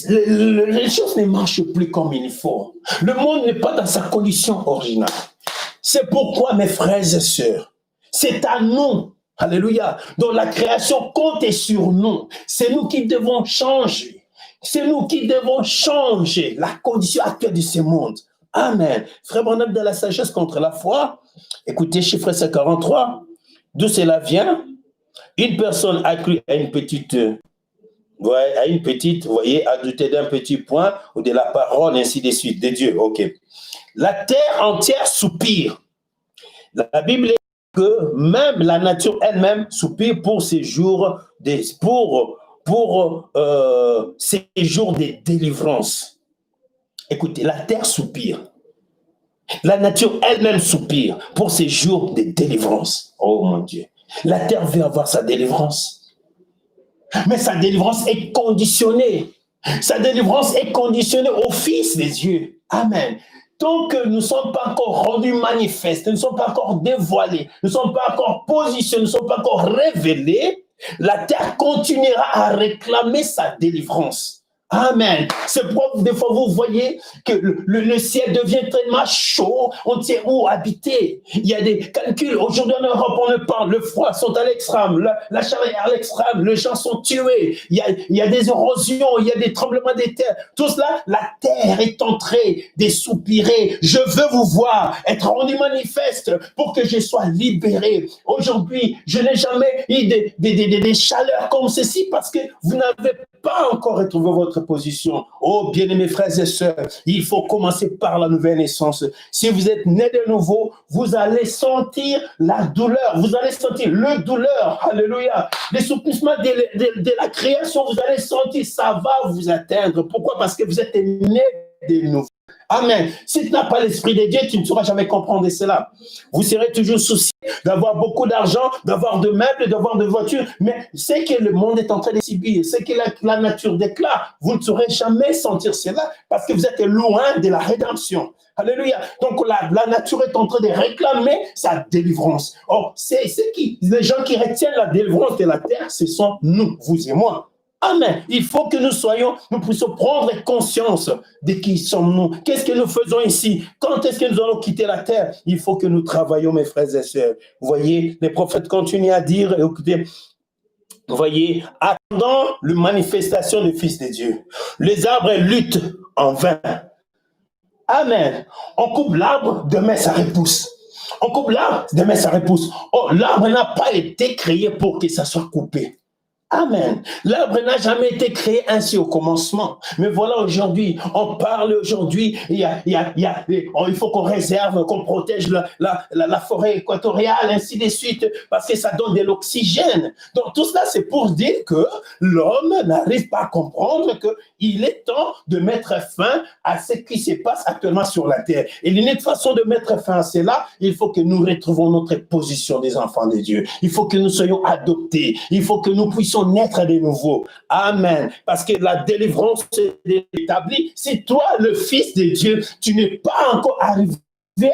les choses ne marchent plus comme il faut. Le monde n'est pas dans sa condition originale. C'est pourquoi, mes frères et sœurs, c'est à nous. Alléluia. Donc la création compte sur nous. C'est nous qui devons changer. C'est nous qui devons changer la condition actuelle de ce monde. Amen. Frère Branham, dans la sagesse contre la foi, écoutez, chiffre 43, d'où cela vient? Une personne a cru à une petite, vous voyez, a douté d'un petit point ou de la parole, ainsi de suite, de Dieu. Ok. La terre entière soupire. La Bible que même la nature elle-même soupire pour ces jours ces jours de délivrance. Écoutez, la terre soupire. La nature elle-même soupire pour ces jours de délivrance. Oh mon Dieu. La terre veut avoir sa délivrance. Mais sa délivrance est conditionnée. Sa délivrance est conditionnée au Fils des dieux. Amen. Tant que nous ne sommes pas encore rendus manifestes, nous ne sommes pas encore dévoilés, nous ne sommes pas encore positionnés, nous ne sommes pas encore révélés, la terre continuera à réclamer sa délivrance. Amen. C'est pourquoi des fois vous voyez que le ciel devient tellement chaud, on ne sait où habiter. Il y a des calculs. Aujourd'hui en Europe, on ne parle, le froid sont à l'extrême, la chaleur est à l'extrême, les gens sont tués, il y a des érosions, il y a des tremblements de terre. Tout cela, la terre est en train de soupirer. Je veux vous voir être rendu manifeste pour que je sois libéré. Aujourd'hui, je n'ai jamais eu des chaleurs comme ceci parce que vous n'avez pas encore retrouvé votre position. Oh, bien-aimés frères et sœurs, il faut commencer par la nouvelle naissance. Si vous êtes né de nouveau, vous allez sentir la douleur. Vous allez sentir le douleur. Alléluia. L'assouplissement de la création, vous allez sentir, ça va vous atteindre. Pourquoi? Parce que vous êtes né de nouveau. Amen. Si tu n'as pas l'Esprit de Dieu, tu ne sauras jamais comprendre cela. Vous serez toujours soucié d'avoir beaucoup d'argent, d'avoir de meubles, d'avoir de voitures, mais c'est que le monde est en train de subir, c'est que la nature déclare. Vous ne saurez jamais sentir cela parce que vous êtes loin de la rédemption. Alléluia. Donc la nature est en train de réclamer sa délivrance. Or, c'est qui? Les gens qui retiennent la délivrance de la terre, ce sont nous, vous et moi. Amen. Il faut que nous puissions prendre conscience de qui sommes-nous. Qu'est-ce que nous faisons ici? Quand est-ce que nous allons quitter la terre? Il faut que nous travaillions, mes frères et sœurs. Vous voyez, les prophètes continuent à dire, écoutez, vous voyez, attendant la manifestation du Fils de Dieu, les arbres luttent en vain. Amen. On coupe l'arbre, demain ça repousse. On coupe l'arbre, demain ça repousse. Oh, l'arbre n'a pas été créé pour que ça soit coupé. Amen. L'arbre n'a jamais été créé ainsi au commencement. Mais voilà aujourd'hui, on parle aujourd'hui, il faut qu'on réserve, qu'on protège la forêt équatoriale, ainsi de suite, parce que ça donne de l'oxygène. Donc tout cela, c'est pour dire que l'homme n'arrive pas à comprendre qu'il est temps de mettre fin à ce qui se passe actuellement sur la terre. Et l'unique façon de mettre fin à cela, il faut que nous retrouvions notre position des enfants de Dieu. Il faut que nous soyons adoptés. Il faut que nous puissions naître de nouveau. Amen. Parce que la délivrance est établie. Si toi, le Fils de Dieu, tu n'es pas encore arrivé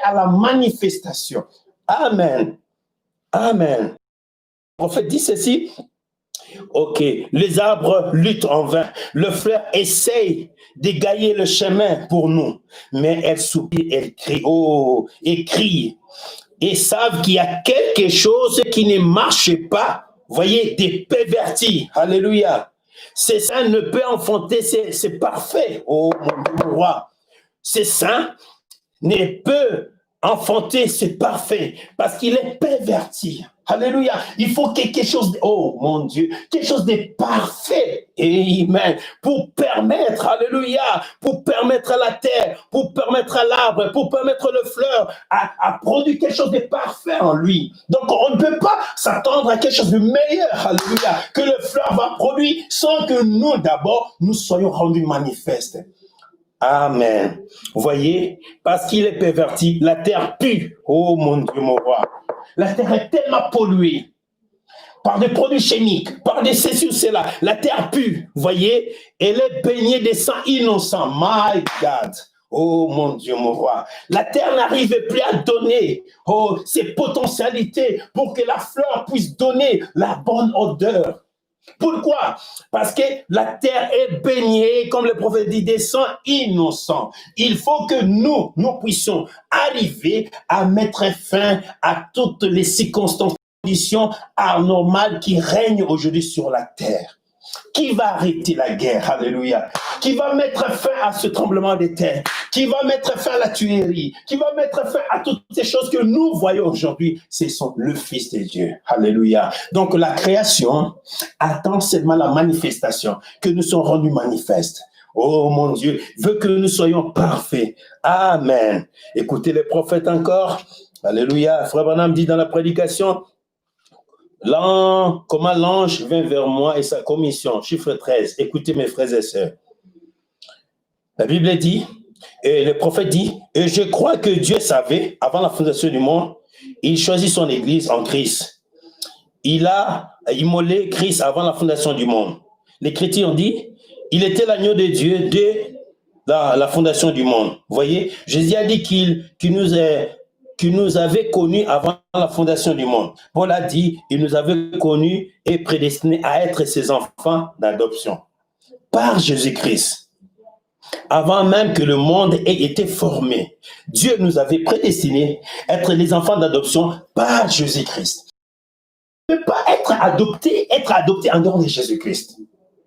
à la manifestation. Amen. Amen. Le prophète dit ceci. Ok, les arbres luttent en vain. Le fleur essaye d'égayer le chemin pour nous. Mais elle soupire, elle crie. Oh, et crie. Et savent qu'il y a quelque chose qui ne marche pas. Voyez, des pervertis. Alléluia. C'est ça ne peut enfanter, c'est parfait. Oh mon roi. C'est ça ne peut enfanter, c'est parfait. Parce qu'il est perverti. Alléluia. Il faut quelque chose, oh mon Dieu, quelque chose de parfait. Amen. Pour permettre, alléluia, pour permettre à la terre, pour permettre à l'arbre, pour permettre le fleur à produire quelque chose de parfait en lui. Donc on ne peut pas s'attendre à quelque chose de meilleur, alléluia, que le fleur va produire sans que nous d'abord, nous soyons rendus manifestes. Amen. Vous voyez, parce qu'il est perverti, la terre pue. Oh mon Dieu, mon roi. La terre est tellement polluée par des produits chimiques, par des ceci ou cela. La terre pue, vous voyez, elle est baignée de sang innocent. My God. Oh mon Dieu, mon roi. La terre n'arrive plus à donner ses potentialités pour que la fleur puisse donner la bonne odeur. Pourquoi? Parce que la terre est baignée, comme le prophète dit, des sangs innocents. Il faut que nous puissions arriver à mettre fin à toutes les circonstances, conditions anormales qui règnent aujourd'hui sur la terre. Qui va arrêter la guerre? Alléluia. Qui va mettre fin à ce tremblement de terre? Qui va mettre fin à la tuerie? Qui va mettre fin à toutes ces choses que nous voyons aujourd'hui? Ce sont le Fils de Dieu. Alléluia. Donc la création attend seulement la manifestation, que nous soyons rendus manifestes. Oh mon Dieu, veut que nous soyons parfaits. Amen. Écoutez les prophètes encore. Alléluia. Frère Branham dit dans la prédication, comment l'ange vint vers moi et sa commission, chiffre 13. Écoutez mes frères et sœurs. La Bible dit, et le prophète dit, et je crois que Dieu savait, avant la fondation du monde, il choisit son église en Christ. Il a immolé Christ avant la fondation du monde. Les chrétiens ont dit, il était l'agneau de Dieu dès la fondation du monde. Vous voyez, Jésus a dit qu'il nous avait connus avant la fondation du monde. Paul a dit, il nous avait connus et prédestinés à être ses enfants d'adoption. Par Jésus-Christ. Avant même que le monde ait été formé, Dieu nous avait prédestinés à être les enfants d'adoption par Jésus-Christ. On ne peut pas être adopté en dehors de Jésus-Christ.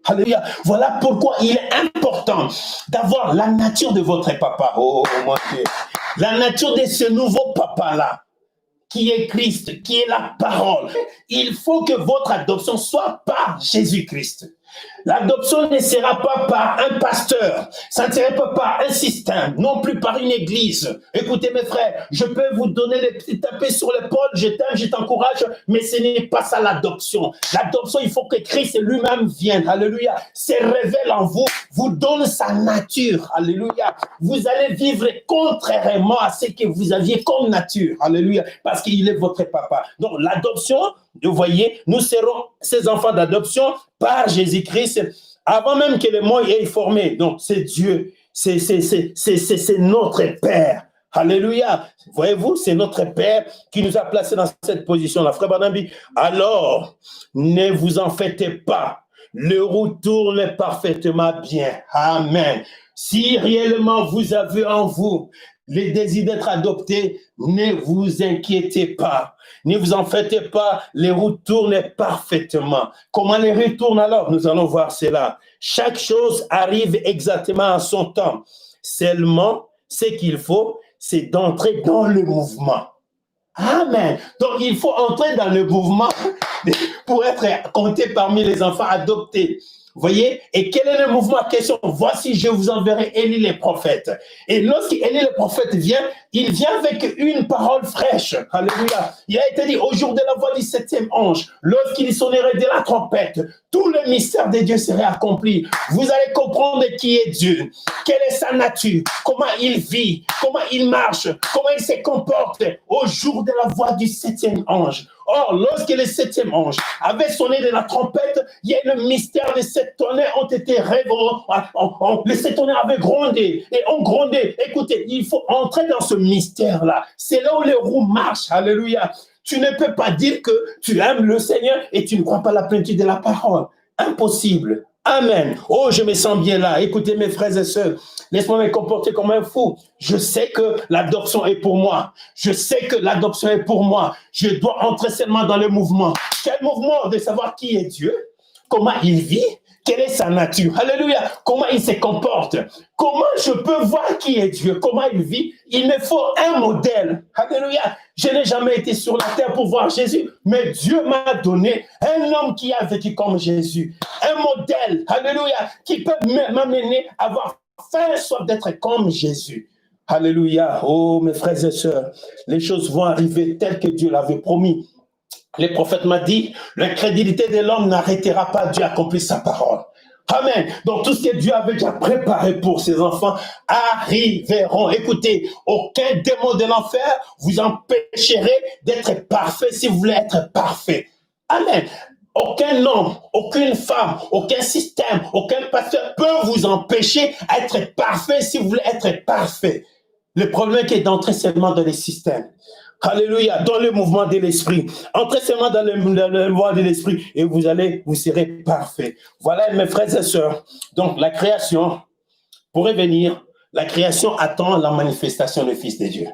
Alléluia. Voilà pourquoi il est important d'avoir la nature de votre papa. Oh mon Dieu. La nature de ce nouveau papa-là, qui est Christ, qui est la parole. Il faut que votre adoption soit par Jésus-Christ. L'adoption ne sera pas par un pasteur, ça ne sera pas par un système, non plus par une église. Écoutez mes frères, je peux vous donner des petits tapés sur l'épaule, je t'aime, je t'encourage, mais ce n'est pas ça l'adoption. L'adoption, il faut que Christ lui-même vienne, alléluia, se révèle en vous, vous donne sa nature, alléluia. Vous allez vivre contrairement à ce que vous aviez comme nature, alléluia, parce qu'il est votre papa. Donc l'adoption, vous voyez, nous serons ces enfants d'adoption par Jésus-Christ, avant même que le monde ait formé. Donc, c'est Dieu, c'est notre Père. Alléluia. Voyez-vous, c'est notre Père qui nous a placés dans cette position-là. Frère Barnabé, alors, ne vous en faites pas. Le retour est parfaitement bien. Amen. Si réellement vous avez en vous le désir d'être adopté, ne vous inquiétez pas. Ne vous en faites pas, les routes tournent parfaitement. Comment les routes tournent alors? Nous allons voir cela. Chaque chose arrive exactement à son temps. Seulement, ce qu'il faut, c'est d'entrer dans le mouvement. Amen. Donc, il faut entrer dans le mouvement pour être compté parmi les enfants adoptés. Vous voyez? Et quel est le mouvement en question? Voici, je vous enverrai Élie le prophète. Et lorsqu'Élie le prophète vient, il vient avec une parole fraîche. Alléluia. Il a été dit au jour de la voix du 7e ange, lorsqu'il sonnerait de la trompette, tout le mystère de Dieu serait accompli. Vous allez comprendre qui est Dieu, quelle est sa nature, comment il vit, comment il marche, comment il se comporte au jour de la voix du 7e ange. Or, lorsque le 7e ange avait sonné de la trompette, il y a le mystère de cette tonnerre ont été révélés. Le 7 tonnerre avait grondé et on grondé. Écoutez, il faut entrer dans ce mystère-là. C'est là où les roues marchent. Alléluia. Tu ne peux pas dire que tu aimes le Seigneur et tu ne crois pas la plénitude de la parole. Impossible. Amen. Oh, je me sens bien là. Écoutez, mes frères et sœurs, laisse-moi me comporter comme un fou. Je sais que l'adoption est pour moi. Je sais que l'adoption est pour moi. Je dois entrer seulement dans le mouvement. Quel mouvement? De savoir qui est Dieu, comment il vit, quelle est sa nature. Alléluia. Comment il se comporte. Comment je peux voir qui est Dieu, comment il vit. Il me faut un modèle. Alléluia. Je n'ai jamais été sur la terre pour voir Jésus, mais Dieu m'a donné un homme qui a vécu comme Jésus. Un modèle, alléluia, qui peut m'amener à avoir faim et soif d'être comme Jésus. Alléluia. Oh, mes frères et sœurs, les choses vont arriver telles que Dieu l'avait promis. Le prophète m'a dit, l'incrédulité de l'homme n'arrêtera pas Dieu accomplir sa parole. Amen. Donc, tout ce que Dieu avait déjà préparé pour ses enfants arriveront. Écoutez, aucun démon de l'enfer vous empêcherait d'être parfait si vous voulez être parfait. Amen. Aucun homme, aucune femme, aucun système, aucun pasteur peut vous empêcher d'être parfait si vous voulez être parfait. Le problème est d'entrer seulement dans les systèmes. Alléluia, dans le mouvement de l'esprit. Entrez seulement dans le mouvement de l'esprit et vous serez parfait. Voilà, mes frères et sœurs. Donc, la création, pour revenir, la création attend la manifestation du Fils de Dieu.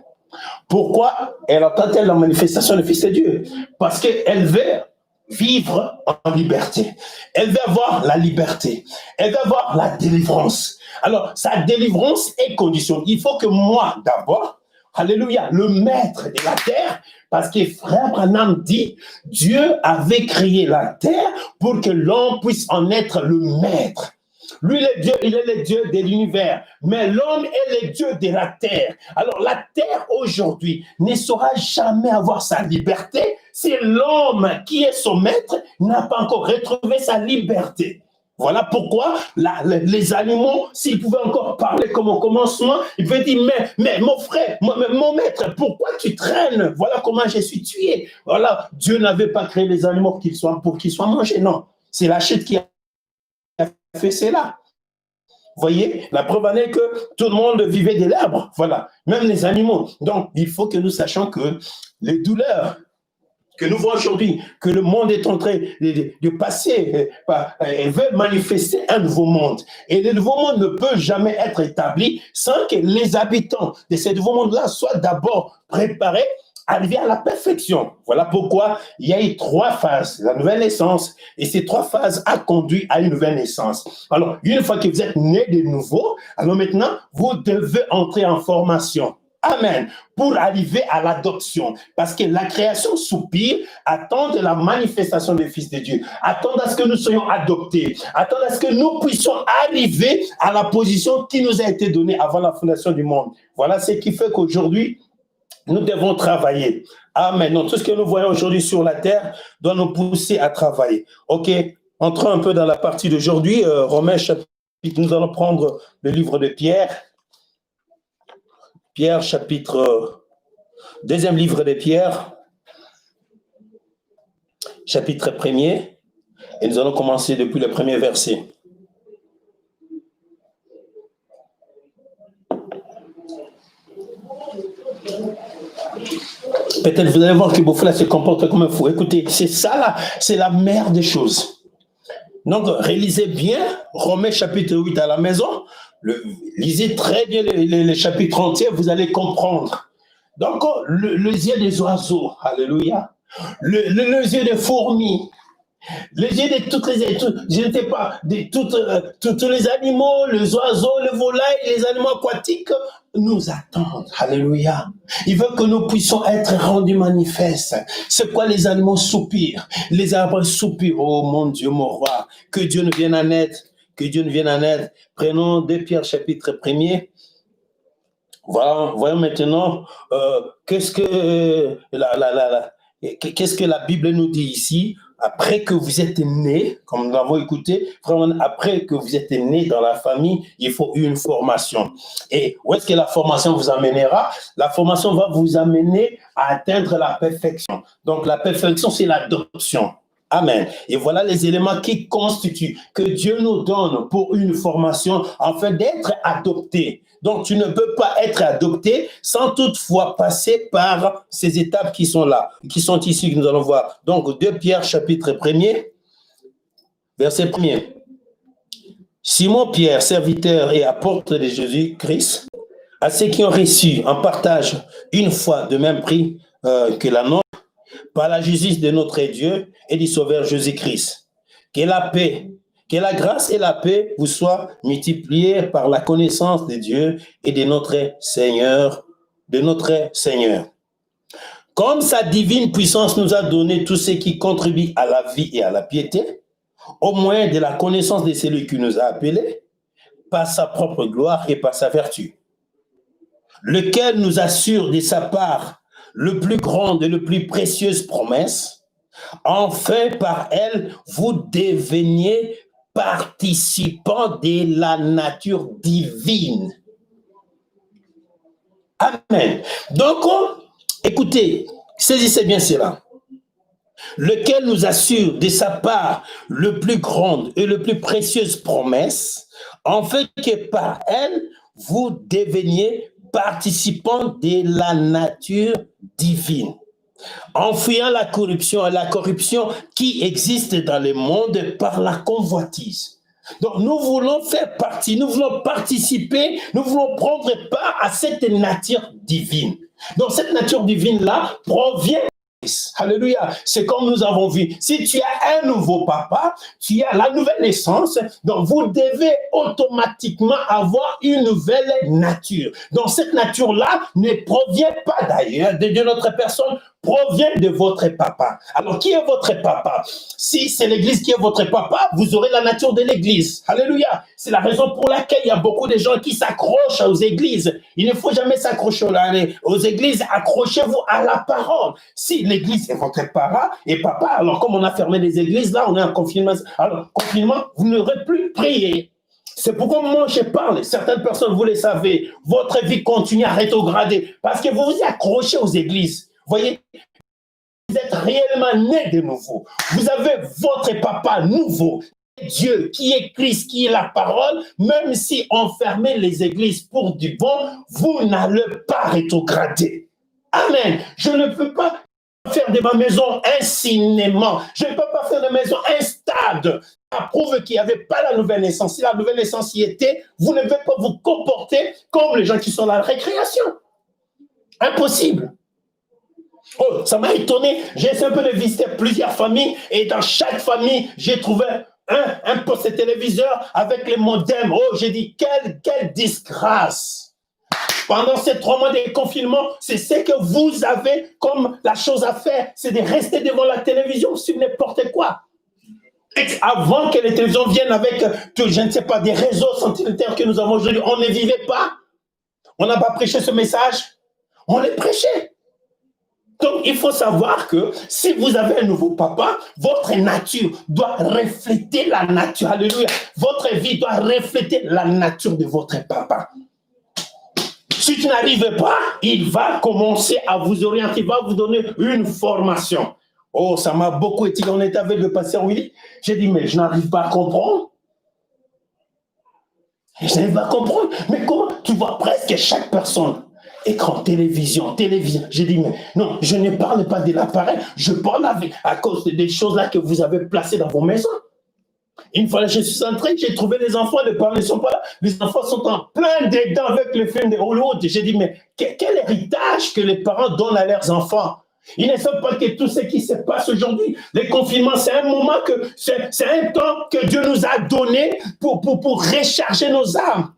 Pourquoi elle attend-elle la manifestation du Fils de Dieu? Parce qu'elle veut vivre en liberté. Elle veut avoir la liberté. Elle veut avoir la délivrance. Alors, sa délivrance est conditionnée. Il faut que moi, d'abord, alléluia, le maître de la terre, parce que frère Branham dit, Dieu avait créé la terre pour que l'homme puisse en être le maître. Lui, le Dieu, il est le Dieu de l'univers, mais l'homme est le Dieu de la terre. Alors, la terre aujourd'hui ne saura jamais avoir sa liberté si l'homme qui est son maître n'a pas encore retrouvé sa liberté. Voilà pourquoi les animaux, s'ils pouvaient encore parler comme au commencement, ils pouvaient dire, mais mon frère, mon maître, pourquoi tu traînes? Voilà comment je suis tué. Voilà, Dieu n'avait pas créé les animaux pour qu'ils soient mangés, non. C'est la chute qui a fait cela. Vous voyez, la preuve en est que tout le monde vivait de l'herbe, voilà, même les animaux. Donc, il faut que nous sachions que les douleurs que nous voyons aujourd'hui, que le monde est en train de passer, veut manifester un nouveau monde. Et le nouveau monde ne peut jamais être établi sans que les habitants de ce nouveau monde-là soient d'abord préparés à arriver à la perfection. Voilà pourquoi il y a eu 3 phases, la nouvelle naissance, et ces 3 phases ont conduit à une nouvelle naissance. Alors, une fois que vous êtes né de nouveau, alors maintenant, vous devez entrer en formation. Amen. Pour arriver à l'adoption. Parce que la création soupire, attend de la manifestation des fils de Dieu. Attend à ce que nous soyons adoptés. Attend à ce que nous puissions arriver à la position qui nous a été donnée avant la fondation du monde. Voilà ce qui fait qu'aujourd'hui, nous devons travailler. Amen. Donc, tout ce que nous voyons aujourd'hui sur la terre doit nous pousser à travailler. OK. Entrons un peu dans la partie d'aujourd'hui. Romains chapitre, nous allons prendre le livre de Pierre. Pierre chapitre, deuxième livre de Pierre, chapitre 1er. Et nous allons commencer depuis le premier verset. Peut-être vous allez voir que Bofla se comporte comme un fou. Écoutez, c'est ça là, c'est la mère des choses. Donc, réalisez bien Romains chapitre 8 à la maison. Lisez très bien les chapitres entiers, vous allez comprendre. Donc, les yeux des oiseaux, alléluia. Les yeux des fourmis. Les yeux de toutes les, je ne sais pas, tous les animaux, les oiseaux, les volailles, les animaux aquatiques nous attendent. Alléluia. Il veut que nous puissions être rendus manifestes. C'est quoi les animaux soupirent? Les arbres soupirent. Oh mon Dieu, mon roi. Que Dieu nous vienne en aide. Que Dieu nous vienne en aide. Prenons 2 Pierre chapitre 1er. Voilà, voyons maintenant qu'est-ce que la Bible nous dit ici. Après que vous êtes né, comme nous l'avons écouté, vraiment, après que vous êtes né dans la famille, il faut une formation. Et où est-ce que la formation vous amènera? La formation va vous amener à atteindre la perfection. Donc la perfection, c'est l'adoption. Amen. Et voilà les éléments qui constituent que Dieu nous donne pour une formation afin d'être adopté. Donc, tu ne peux pas être adopté sans toutefois passer par ces étapes qui sont là, qui sont ici, que nous allons voir. Donc, 2 Pierre, chapitre 1er, verset 1er. Simon Pierre, serviteur et apôtre de Jésus-Christ, à ceux qui ont reçu en partage une foi de même prix que la nôtre, par la justice de notre Dieu et du Sauveur Jésus-Christ. Que la paix, que la grâce et la paix vous soient multipliées par la connaissance de Dieu et de notre Seigneur, Comme sa divine puissance nous a donné tout ce qui contribue à la vie et à la piété, au moyen de la connaissance de celui qui nous a appelés, par sa propre gloire et par sa vertu, lequel nous assure de sa part le plus grande et le plus précieuse promesse, enfin par elle, vous deveniez participants de la nature divine. Amen. Donc, écoutez, saisissez bien cela. Lequel nous assure de sa part le plus grande et le plus précieuse promesse, afin que par elle, vous deveniez participants de la nature divine, en fuyant la corruption qui existe dans le monde par la convoitise. Donc nous voulons faire partie, nous voulons participer, nous voulons prendre part à cette nature divine. Donc cette nature divine-là provient. Alléluia. C'est comme nous avons vu. Si tu as un nouveau papa, tu as la nouvelle naissance, donc vous devez automatiquement avoir une nouvelle nature. Donc cette nature-là ne provient pas d'ailleurs de notre personne, provient de votre papa. Alors, qui est votre papa? Si c'est l'Église qui est votre papa, vous aurez la nature de l'Église. Alléluia. C'est la raison pour laquelle il y a beaucoup de gens qui s'accrochent aux églises. Il ne faut jamais s'accrocher aux églises. Accrochez-vous à la parole. Si l'Église est votre papa, alors comme on a fermé les églises, là, on est en confinement. Alors, confinement, vous n'aurez plus prié. C'est pourquoi moi je parle. Certaines personnes, vous le savez, votre vie continue à rétrograder parce que vous vous accrochez aux églises. Voyez, vous êtes réellement né de nouveau. Vous avez votre papa nouveau. Dieu qui est Christ, qui est la parole, même si on fermait les églises pour du bon, vous n'allez pas rétrograder. Amen. Je ne peux pas faire de ma maison un cinéma. Je ne peux pas faire de ma maison un stade. Ça prouve qu'il n'y avait pas la nouvelle naissance. Si la nouvelle naissance y était, vous ne devez pas vous comporter comme les gens qui sont dans la récréation. Impossible. Oh, ça m'a étonné. J'ai essayé un peu de visiter plusieurs familles et dans chaque famille, j'ai trouvé un poste téléviseur avec les modems. Oh, j'ai dit, quelle disgrâce. Pendant ces 3 mois de confinement, c'est ce que vous avez comme la chose à faire, c'est de rester devant la télévision sur n'importe quoi. Avant que les télévisions viennent avec, je ne sais pas, des réseaux satellitaires que nous avons aujourd'hui, on ne vivait pas. On n'a pas prêché ce message. On les prêchait. Donc, il faut savoir que si vous avez un nouveau papa, votre nature doit refléter la nature. Alléluia. Votre vie doit refléter la nature de votre papa. Si tu n'arrives pas, il va commencer à vous orienter, il va vous donner une formation. Oh, ça m'a beaucoup été. On était avec le pasteur Willy. J'ai dit, mais je n'arrive pas à comprendre. Je n'arrive pas à comprendre. Mais comment? Tu vois presque chaque personne. Écran, télévision. J'ai dit, mais non, je ne parle pas de l'appareil. Je parle à cause des choses là que vous avez placées dans vos maisons. Une fois, je suis entré, j'ai trouvé les enfants, les parents ne sont pas là. Les enfants sont en plein dedans avec le film de Hollywood. J'ai dit, mais quel héritage que les parents donnent à leurs enfants? Ils ne savent pas que tout ce qui se passe aujourd'hui, les confinements, c'est un moment c'est un temps que Dieu nous a donné pour recharger nos âmes.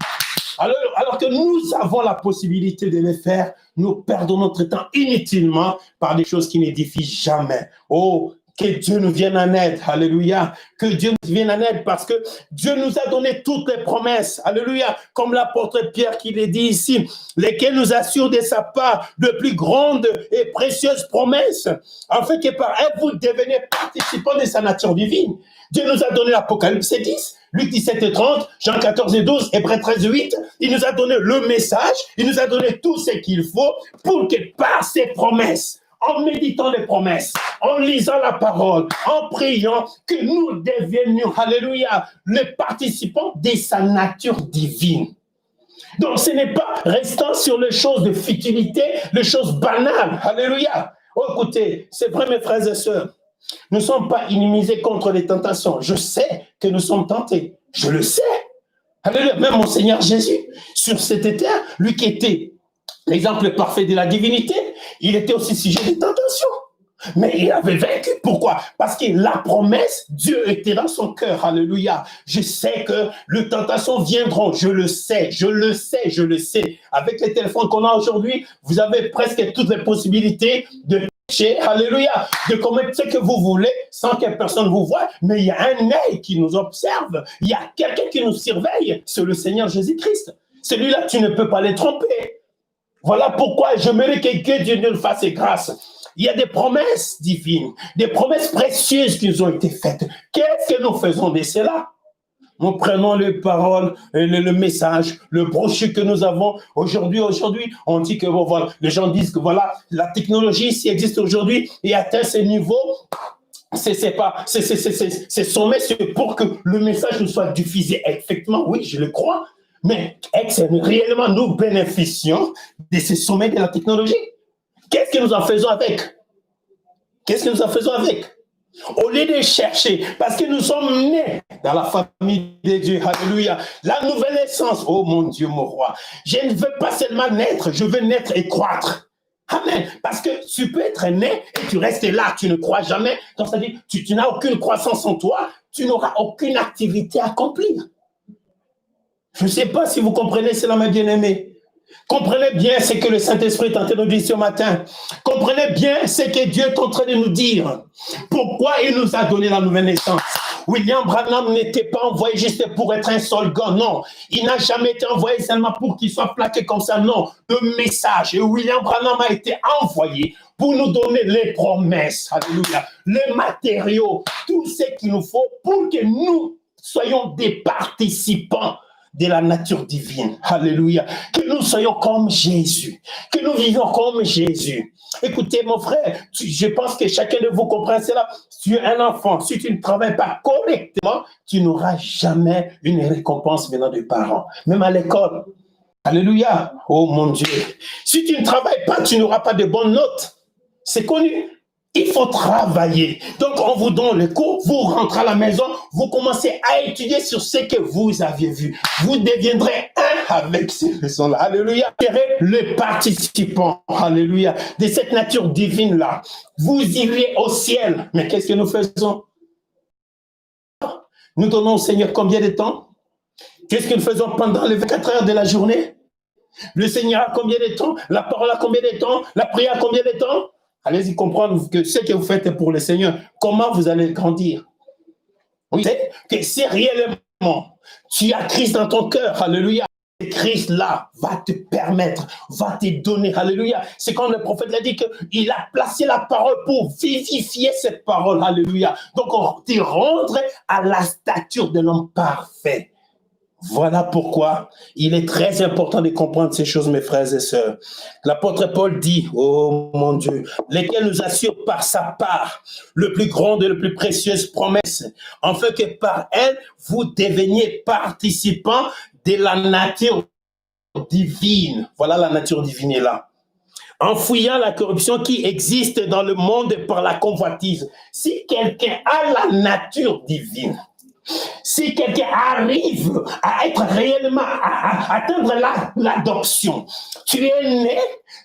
Alors que nous avons la possibilité de le faire, nous perdons notre temps inutilement par des choses qui n'édifient jamais. Oh, que Dieu nous vienne en aide, alléluia, que Dieu nous vienne en aide parce que Dieu nous a donné toutes les promesses, alléluia, comme l'apôtre Pierre qui le dit ici, lesquelles nous assurent de sa part de plus grandes et précieuses promesses, afin que par elles vous devenez participants de sa nature divine. Dieu nous a donné l'Apocalypse 10, Luc 17 et 30, Jean 14 et 12, Hébreux 13 et 8. Il nous a donné le message, il nous a donné tout ce qu'il faut pour que par ses promesses, en méditant les promesses, en lisant la parole, en priant, que nous devenions, alléluia, les participants de sa nature divine. Donc ce n'est pas restant sur les choses de futilité, les choses banales, alléluia. Oh, écoutez, c'est vrai mes frères et sœurs, nous ne sommes pas immunisés contre les tentations. Je sais que nous sommes tentés. Je le sais. Alléluia. Même mon Seigneur Jésus, sur cette terre, lui qui était l'exemple parfait de la divinité, il était aussi sujet de tentation. Mais il avait vaincu. Pourquoi? Parce que la promesse, Dieu était dans son cœur. Alléluia. Je sais que les tentations viendront. Je le sais. Avec les téléphones qu'on a aujourd'hui, vous avez presque toutes les possibilités de pécher. Alléluia. De commettre ce que vous voulez sans que personne vous voie. Mais il y a un œil qui nous observe. Il y a quelqu'un qui nous surveille. C'est le Seigneur Jésus-Christ. Celui-là, tu ne peux pas les tromper. Voilà pourquoi j'aimerais que Dieu nous fasse grâce. Il y a des promesses divines, des promesses précieuses qui nous ont été faites. Qu'est-ce que nous faisons de cela? Nous prenons les paroles, le message, le brochure que nous avons aujourd'hui. Aujourd'hui, on dit que bon, voilà, les gens disent que voilà, la technologie, s'il existe aujourd'hui, et atteint ce niveau, c'est sommet pour que le message nous soit diffusé. Effectivement, oui, je le crois. Mais est-ce que réellement nous bénéficions de ce sommet de la technologie? Qu'est-ce que nous en faisons avec? Au lieu de chercher, parce que nous sommes nés dans la famille de Dieu, alléluia, la nouvelle naissance, oh mon Dieu, mon roi, je ne veux pas seulement naître, je veux naître et croître. Amen. Parce que tu peux être né et tu restes là, tu ne crois jamais. Donc, ça dit, tu n'as aucune croissance en toi, tu n'auras aucune activité à accomplir. Je ne sais pas si vous comprenez cela, mes bien-aimés. Comprenez bien ce que le Saint-Esprit est en train de nous dire ce matin. Comprenez bien ce que Dieu est en train de nous dire. Pourquoi il nous a donné la nouvelle naissance. William Branham n'était pas envoyé juste pour être un soldat, non. Il n'a jamais été envoyé seulement pour qu'il soit plaqué comme ça, non. Le message. Et William Branham a été envoyé pour nous donner les promesses, alléluia, les matériaux, tout ce qu'il nous faut pour que nous soyons des participants de la nature divine. Alléluia. Que nous soyons comme Jésus. Que nous vivions comme Jésus. Écoutez, mon frère, je pense que chacun de vous comprend cela. Si tu es un enfant, si tu ne travailles pas correctement, tu n'auras jamais une récompense venant des parents. Même à l'école. Alléluia. Oh mon Dieu. Si tu ne travailles pas, tu n'auras pas de bonnes notes. C'est connu. Il faut travailler. Donc, on vous donne le cours, vous rentrez à la maison, vous commencez à étudier sur ce que vous aviez vu. Vous deviendrez un avec ces leçons-là. Alléluia. Vous serez le participant, alléluia, de cette nature divine-là. Vous irez au ciel. Mais qu'est-ce que nous faisons? Nous donnons au Seigneur combien de temps? Qu'est-ce que nous faisons pendant les 24 heures de la journée? Le Seigneur a combien de temps? La parole a combien de temps? La prière a combien de temps? Allez-y comprendre que ce que vous faites est pour le Seigneur. Comment vous allez grandir? Oui, c'est que si réellement tu as Christ dans ton cœur, alléluia, Christ là va te permettre, va te donner, alléluia. C'est comme le prophète l'a dit qu'il a placé la parole pour vivifier cette parole, alléluia. Donc on te rendre à la stature de l'homme parfait. Voilà pourquoi il est très important de comprendre ces choses, mes frères et sœurs. L'apôtre Paul dit, oh mon Dieu, lesquels nous assurent par sa part le plus grand et le plus précieuse promesse, afin que par elle, vous deveniez participants de la nature divine. Voilà, la nature divine est là. En fouillant la corruption qui existe dans le monde par la convoitise. Si quelqu'un a la nature divine, si quelqu'un arrive à être réellement, à atteindre l'adoption, tu es né,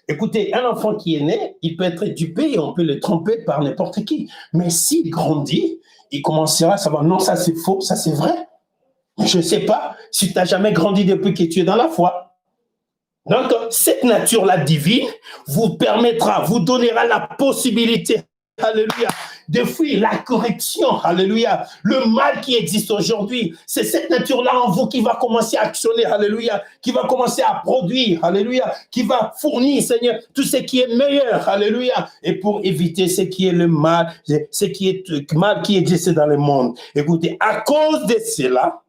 écoutez, un enfant qui est né, il peut être dupé et on peut le tromper par n'importe qui. Mais s'il grandit, il commencera à savoir, non, ça c'est faux, ça c'est vrai. Je ne sais pas si tu n'as jamais grandi depuis que tu es dans la foi. Donc, cette nature-là divine vous permettra, vous donnera la possibilité, alléluia, de fuir la correction, alléluia, le mal qui existe aujourd'hui. C'est cette nature-là en vous qui va commencer à actionner, alléluia, qui va commencer à produire, alléluia, qui va fournir, Seigneur, tout ce qui est meilleur, alléluia, et pour éviter ce qui est le mal, ce qui est le mal qui existe dans le monde. Écoutez, à cause de cela,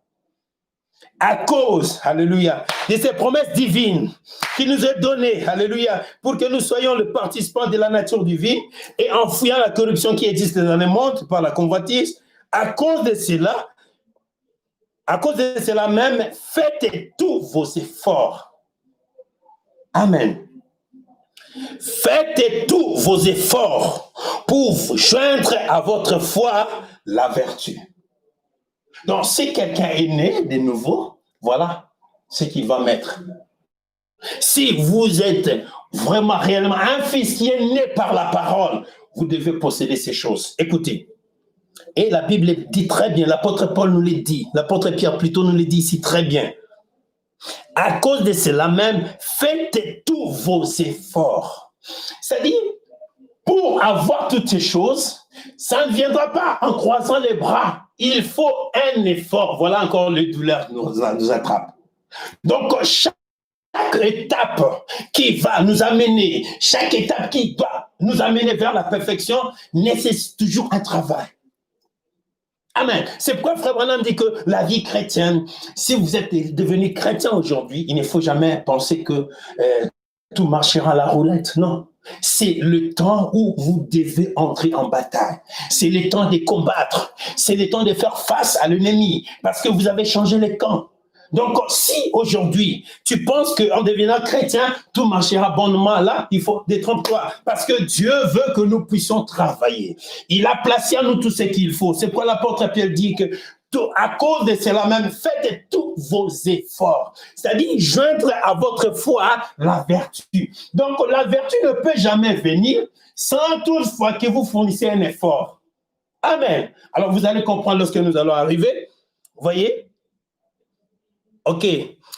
à cause, alléluia, de ces promesses divines qui nous est données, alléluia, pour que nous soyons le participant de la nature divine et en fouillant la corruption qui existe dans le monde par la convoitise, à cause de cela même, faites tous vos efforts. Amen. Faites tous vos efforts pour joindre à votre foi la vertu. Donc, si quelqu'un est né de nouveau, voilà ce qu'il va mettre. Si vous êtes vraiment, réellement un fils qui est né par la parole, vous devez posséder ces choses. Écoutez, et la Bible dit très bien, l'apôtre Paul nous le dit, l'apôtre Pierre plutôt nous le dit ici très bien. À cause de cela même, faites tous vos efforts. C'est-à-dire, pour avoir toutes ces choses, ça ne viendra pas en croisant les bras. Il faut un effort. Voilà encore les douleurs qui nous attrapent. Donc, chaque étape qui va nous amener, chaque étape qui doit nous amener vers la perfection, nécessite toujours un travail. Amen. C'est pourquoi Frère Branham dit que la vie chrétienne, si vous êtes devenu chrétien aujourd'hui, il ne faut jamais penser que tout marchera à la roulette. Non. C'est le temps où vous devez entrer en bataille. C'est le temps de combattre. C'est le temps de faire face à l'ennemi parce que vous avez changé les camps. Donc, si aujourd'hui, tu penses qu'en devenant chrétien, tout marchera bonnement là, il faut détrompe-toi. Parce que Dieu veut que nous puissions travailler. Il a placé en nous tout ce qu'il faut. C'est pourquoi l'apôtre Pierre dit que à cause de cela même, faites tous vos efforts. C'est-à-dire, joindre à votre foi la vertu. Donc, la vertu ne peut jamais venir sans toutefois que vous fournissez un effort. Amen. Alors, vous allez comprendre lorsque nous allons arriver. Vous voyez? Ok.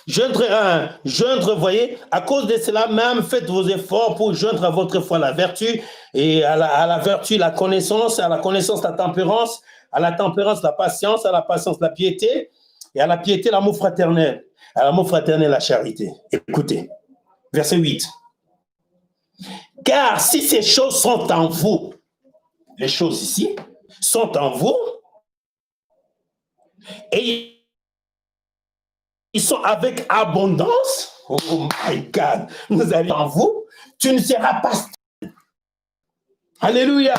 Joindre, voyez, à cause de cela même, faites vos efforts pour joindre à votre foi la vertu, et à la vertu, la connaissance, à la connaissance, la tempérance, à la tempérance, la patience, à la patience, la piété, et à la piété, l'amour fraternel, à l'amour fraternel, la charité. Écoutez, verset 8. Car si ces choses sont en vous, les choses ici sont en vous, et ils sont avec abondance, oh my God, nous allons en vous, tu ne seras pas stable. Alléluia.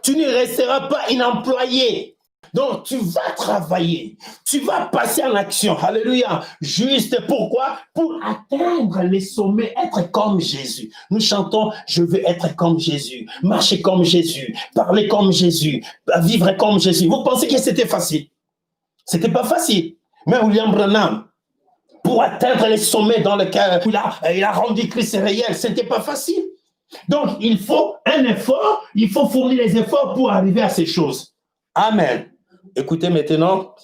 Tu ne resteras pas inemployé. Donc, tu vas travailler. Tu vas passer en action. Alléluia. Juste pourquoi? Pour atteindre les sommets, être comme Jésus. Nous chantons, je veux être comme Jésus, marcher comme Jésus, parler comme Jésus, vivre comme Jésus. Vous pensez que c'était facile? C'était pas facile. Mais William Branham, pour atteindre les sommets dans lesquels il a rendu Christ réel, c'était pas facile. Donc, il faut un effort, il faut fournir les efforts pour arriver à ces choses. Amen. Écoutez maintenant,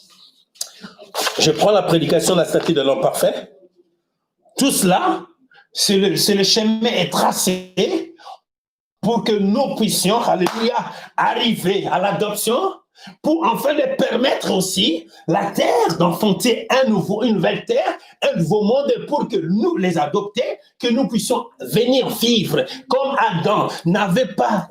je prends la prédication de la statue de l'homme parfait. Tout cela, c'est le chemin est tracé pour que nous puissions, alléluia, arriver à l'adoption, pour enfin les permettre aussi, la terre, d'enfanter une nouvelle terre, un nouveau monde, pour que nous, les adoptés, que nous puissions venir vivre comme Adam n'a pas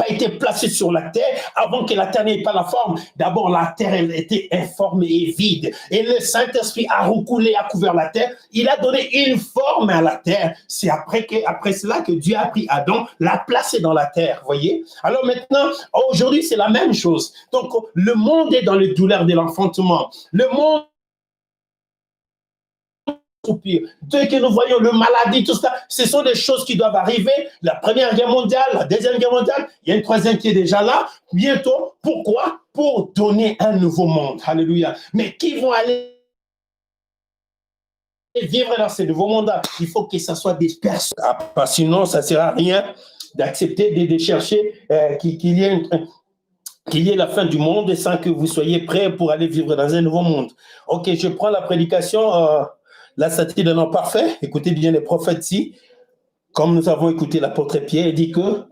été placé sur la terre avant que la terre n'ait pas la forme. D'abord, la terre, elle était informe et vide. Et le Saint-Esprit a recoulé, a couvert la terre. Il a donné une forme à la terre. C'est après cela que Dieu a pris Adam, l'a placé dans la terre, voyez. Alors maintenant, aujourd'hui, c'est la même chose. Donc, le monde est dans les douleurs de l'enfantement. Le monde dès que nous voyons le maladie, tout ça, ce sont des choses qui doivent arriver. La Première Guerre mondiale, la Deuxième Guerre mondiale, il y a une troisième qui est déjà là, bientôt. Pourquoi? Pour donner un nouveau monde. Alléluia. Mais qui vont aller vivre dans ce nouveau monde? Il faut que ce soit des personnes. Sinon, ça ne sert à rien d'accepter de chercher qu'il y ait la fin du monde sans que vous soyez prêts pour aller vivre dans un nouveau monde. Ok, je prends la prédication. La satire d'un homme parfait, écoutez bien les prophètes ici, comme nous avons écouté l'apôtre Pierre, il dit que,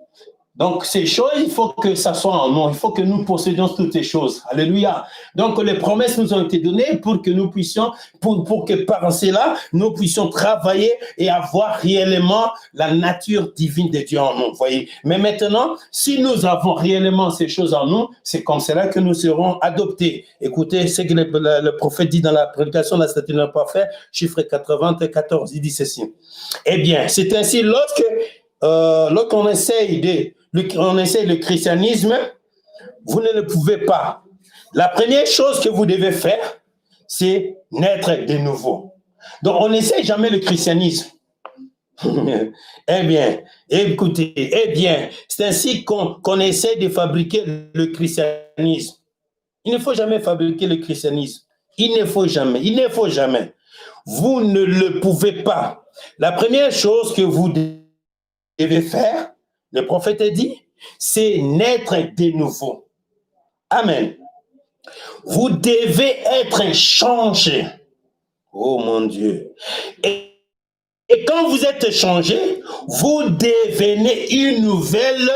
donc ces choses, il faut que ça soit en nous, il faut que nous possédions toutes ces choses. Alléluia. Donc les promesses nous ont été données pour que nous puissions, pour que par cela, nous puissions travailler et avoir réellement la nature divine de Dieu en nous, voyez. Mais maintenant, si nous avons réellement ces choses en nous, c'est comme cela que nous serons adoptés. Écoutez ce que le prophète dit dans la prédication de la statue d'un parfait, chiffre 94, il dit ceci. Eh bien, c'est ainsi lorsqu'on essaye le christianisme, vous ne le pouvez pas. La première chose que vous devez faire, c'est naître de nouveau. Donc, on n'essaie jamais le christianisme. Eh bien, écoutez, c'est ainsi qu'on essaie de fabriquer le christianisme. Il ne faut jamais fabriquer le christianisme. Il ne faut jamais. Vous ne le pouvez pas. La première chose que vous devez faire, le prophète a dit, c'est naître de nouveau. Amen. Vous devez être changé. Oh mon Dieu. Et quand vous êtes changé, vous devenez une nouvelle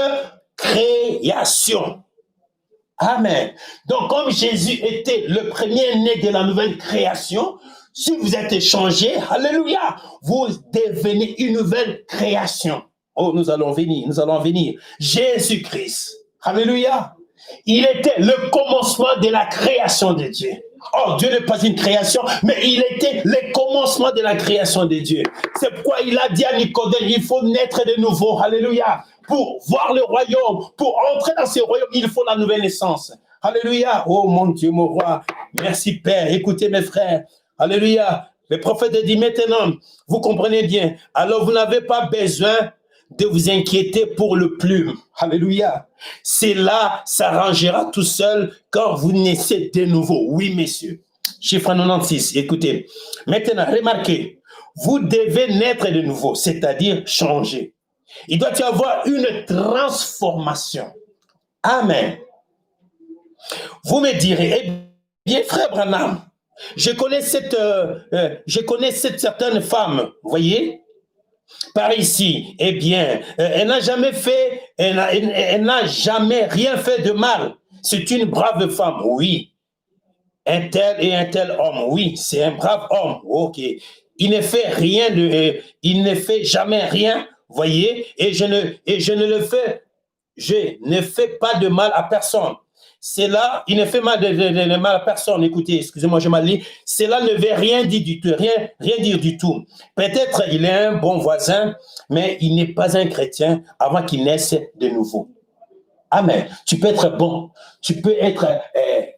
création. Amen. Donc, comme Jésus était le premier-né de la nouvelle création, si vous êtes changé, alléluia, vous devenez une nouvelle création. Oh, nous allons venir. Jésus-Christ, alléluia, il était le commencement de la création de Dieu. Oh, Dieu n'est pas une création, mais il était le commencement de la création de Dieu. C'est pourquoi il a dit à Nicodème, il faut naître de nouveau, alléluia. Pour voir le royaume, pour entrer dans ce royaume, il faut la nouvelle naissance. Alléluia. Oh mon Dieu, mon roi. Merci Père. Écoutez mes frères. Alléluia. Le prophète dit maintenant, vous comprenez bien. Alors vous n'avez pas besoin de vous inquiéter pour le plume. Alléluia. Cela s'arrangera tout seul quand vous naissez de nouveau. Oui, messieurs. Chiffre 96. Écoutez. Maintenant, remarquez. Vous devez naître de nouveau, c'est-à-dire changer. Il doit y avoir une transformation. Amen. Vous me direz, eh bien, frère Branham, je connais cette certaine femme, vous voyez, par ici. Eh bien, elle n'a jamais rien fait de mal. C'est une brave femme, oui. Un tel et un tel homme, oui, c'est un brave homme, ok. Il ne fait jamais rien. Voyez, je ne fais pas de mal à personne. Cela, il ne fait mal de mal à personne. Écoutez, excusez-moi, je m'en lis. Cela ne veut rien dire du tout, rien dire du tout. Peut-être il est un bon voisin, mais il n'est pas un chrétien avant qu'il naisse de nouveau. Amen. Tu peux être bon, tu peux être,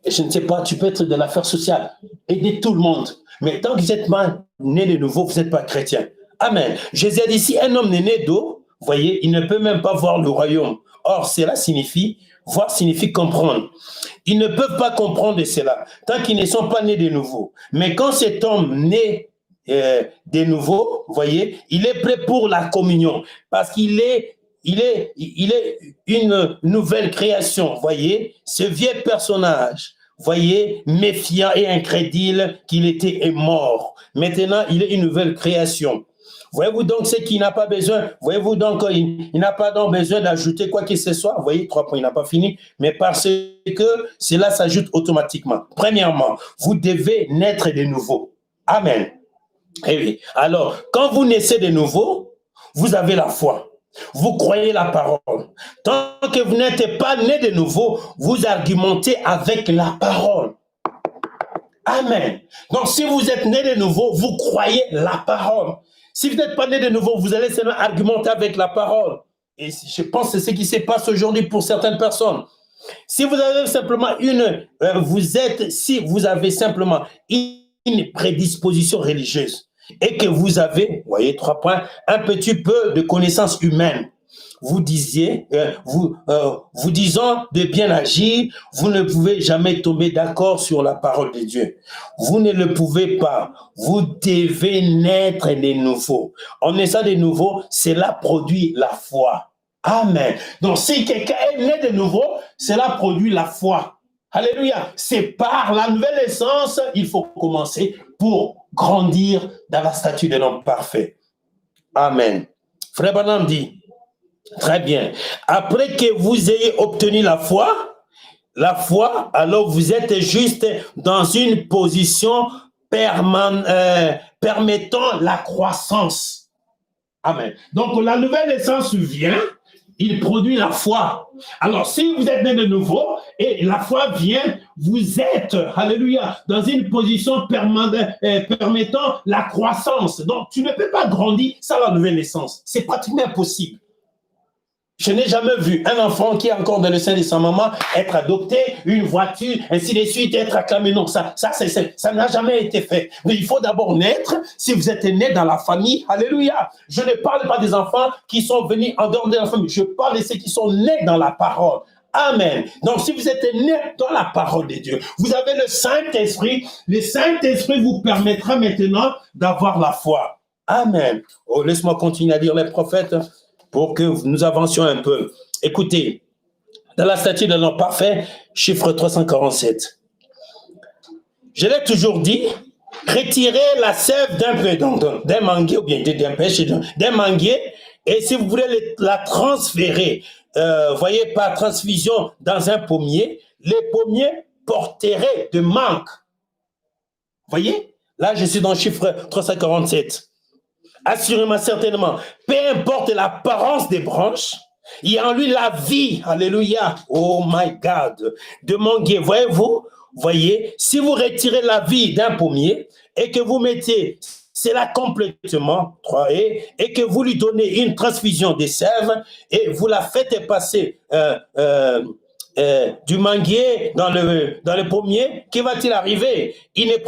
je ne sais pas, tu peux être de l'affaire sociale, aider tout le monde. Mais tant que vous êtes né de nouveau, vous n'êtes pas chrétien. Amen. Jésus a dit, si un homme n'est né d'eau, voyez, il ne peut même pas voir le royaume. Or, cela signifie, voir signifie comprendre. Ils ne peuvent pas comprendre cela, tant qu'ils ne sont pas nés de nouveau. Mais quand cet homme naît de nouveau, voyez, il est prêt pour la communion, parce qu'il est une nouvelle création, voyez, ce vieux personnage, voyez, méfiant et incrédule qu'il était mort. Maintenant, il est une nouvelle création. Voyez-vous donc ce qu'il n'a pas besoin, voyez-vous donc, il n'a pas donc besoin d'ajouter quoi que ce soit. Vous voyez, 3 points, il n'a pas fini, mais parce que cela s'ajoute automatiquement. Premièrement, vous devez naître de nouveau. Amen. Et oui. Alors, quand vous naissez de nouveau, vous avez la foi. Vous croyez la parole. Tant que vous n'êtes pas né de nouveau, vous argumentez avec la parole. Amen. Donc, si vous êtes né de nouveau, vous croyez la parole. Si vous n'êtes pas né de nouveau, vous allez seulement argumenter avec la parole. Et je pense que c'est ce qui se passe aujourd'hui pour certaines personnes. Si vous avez simplement si vous avez simplement une prédisposition religieuse et que vous avez, voyez, 3 points, un petit peu de connaissance humaine, vous disons de bien agir, vous ne pouvez jamais tomber d'accord sur la parole de Dieu. Vous ne le pouvez pas. Vous devez naître de nouveau. En naissant de nouveau, cela produit la foi. Amen. Donc, si quelqu'un est né de nouveau, cela produit la foi. Alléluia. C'est par la nouvelle naissance, il faut commencer pour grandir dans la statue de l'homme parfait. Amen. Frère Branham dit, très bien. Après que vous ayez obtenu la foi, alors vous êtes juste dans une position permettant la croissance. Amen. Donc, la nouvelle naissance vient, il produit la foi. Alors, si vous êtes né de nouveau et la foi vient, vous êtes, alléluia, dans une position permettant la croissance. Donc, tu ne peux pas grandir sans la nouvelle naissance. C'est pratiquement impossible. Je n'ai jamais vu un enfant qui est encore dans le sein de sa maman être adopté, une voiture, ainsi de suite, être acclamé. Non, ça n'a jamais été fait. Mais il faut d'abord naître. Si vous êtes né dans la famille, alléluia. Je ne parle pas des enfants qui sont venus en dehors de la famille. Je parle de ceux qui sont nés dans la parole. Amen. Donc, si vous êtes né dans la parole de Dieu, vous avez le Saint-Esprit. Le Saint-Esprit vous permettra maintenant d'avoir la foi. Amen. Oh, laisse-moi continuer à lire les prophètes pour que nous avancions un peu. Écoutez, dans la statue de l'homme parfait, chiffre 347. Je l'ai toujours dit, retirez la sève d'un manguier, ou bien d'un manguier, et si vous voulez la transférer, voyez, par transfusion dans un pommier, les pommiers porteraient de mangue. Voyez, là je suis dans le chiffre 347. Assurément, certainement, peu importe l'apparence des branches, il y a en lui la vie, alléluia, oh my God, de manguier. Voyez, si vous retirez la vie d'un pommier et que vous mettez cela complètement, et que vous lui donnez une transfusion de sève et vous la faites passer du manguier dans le pommier, qu'est-il arriver? Il ne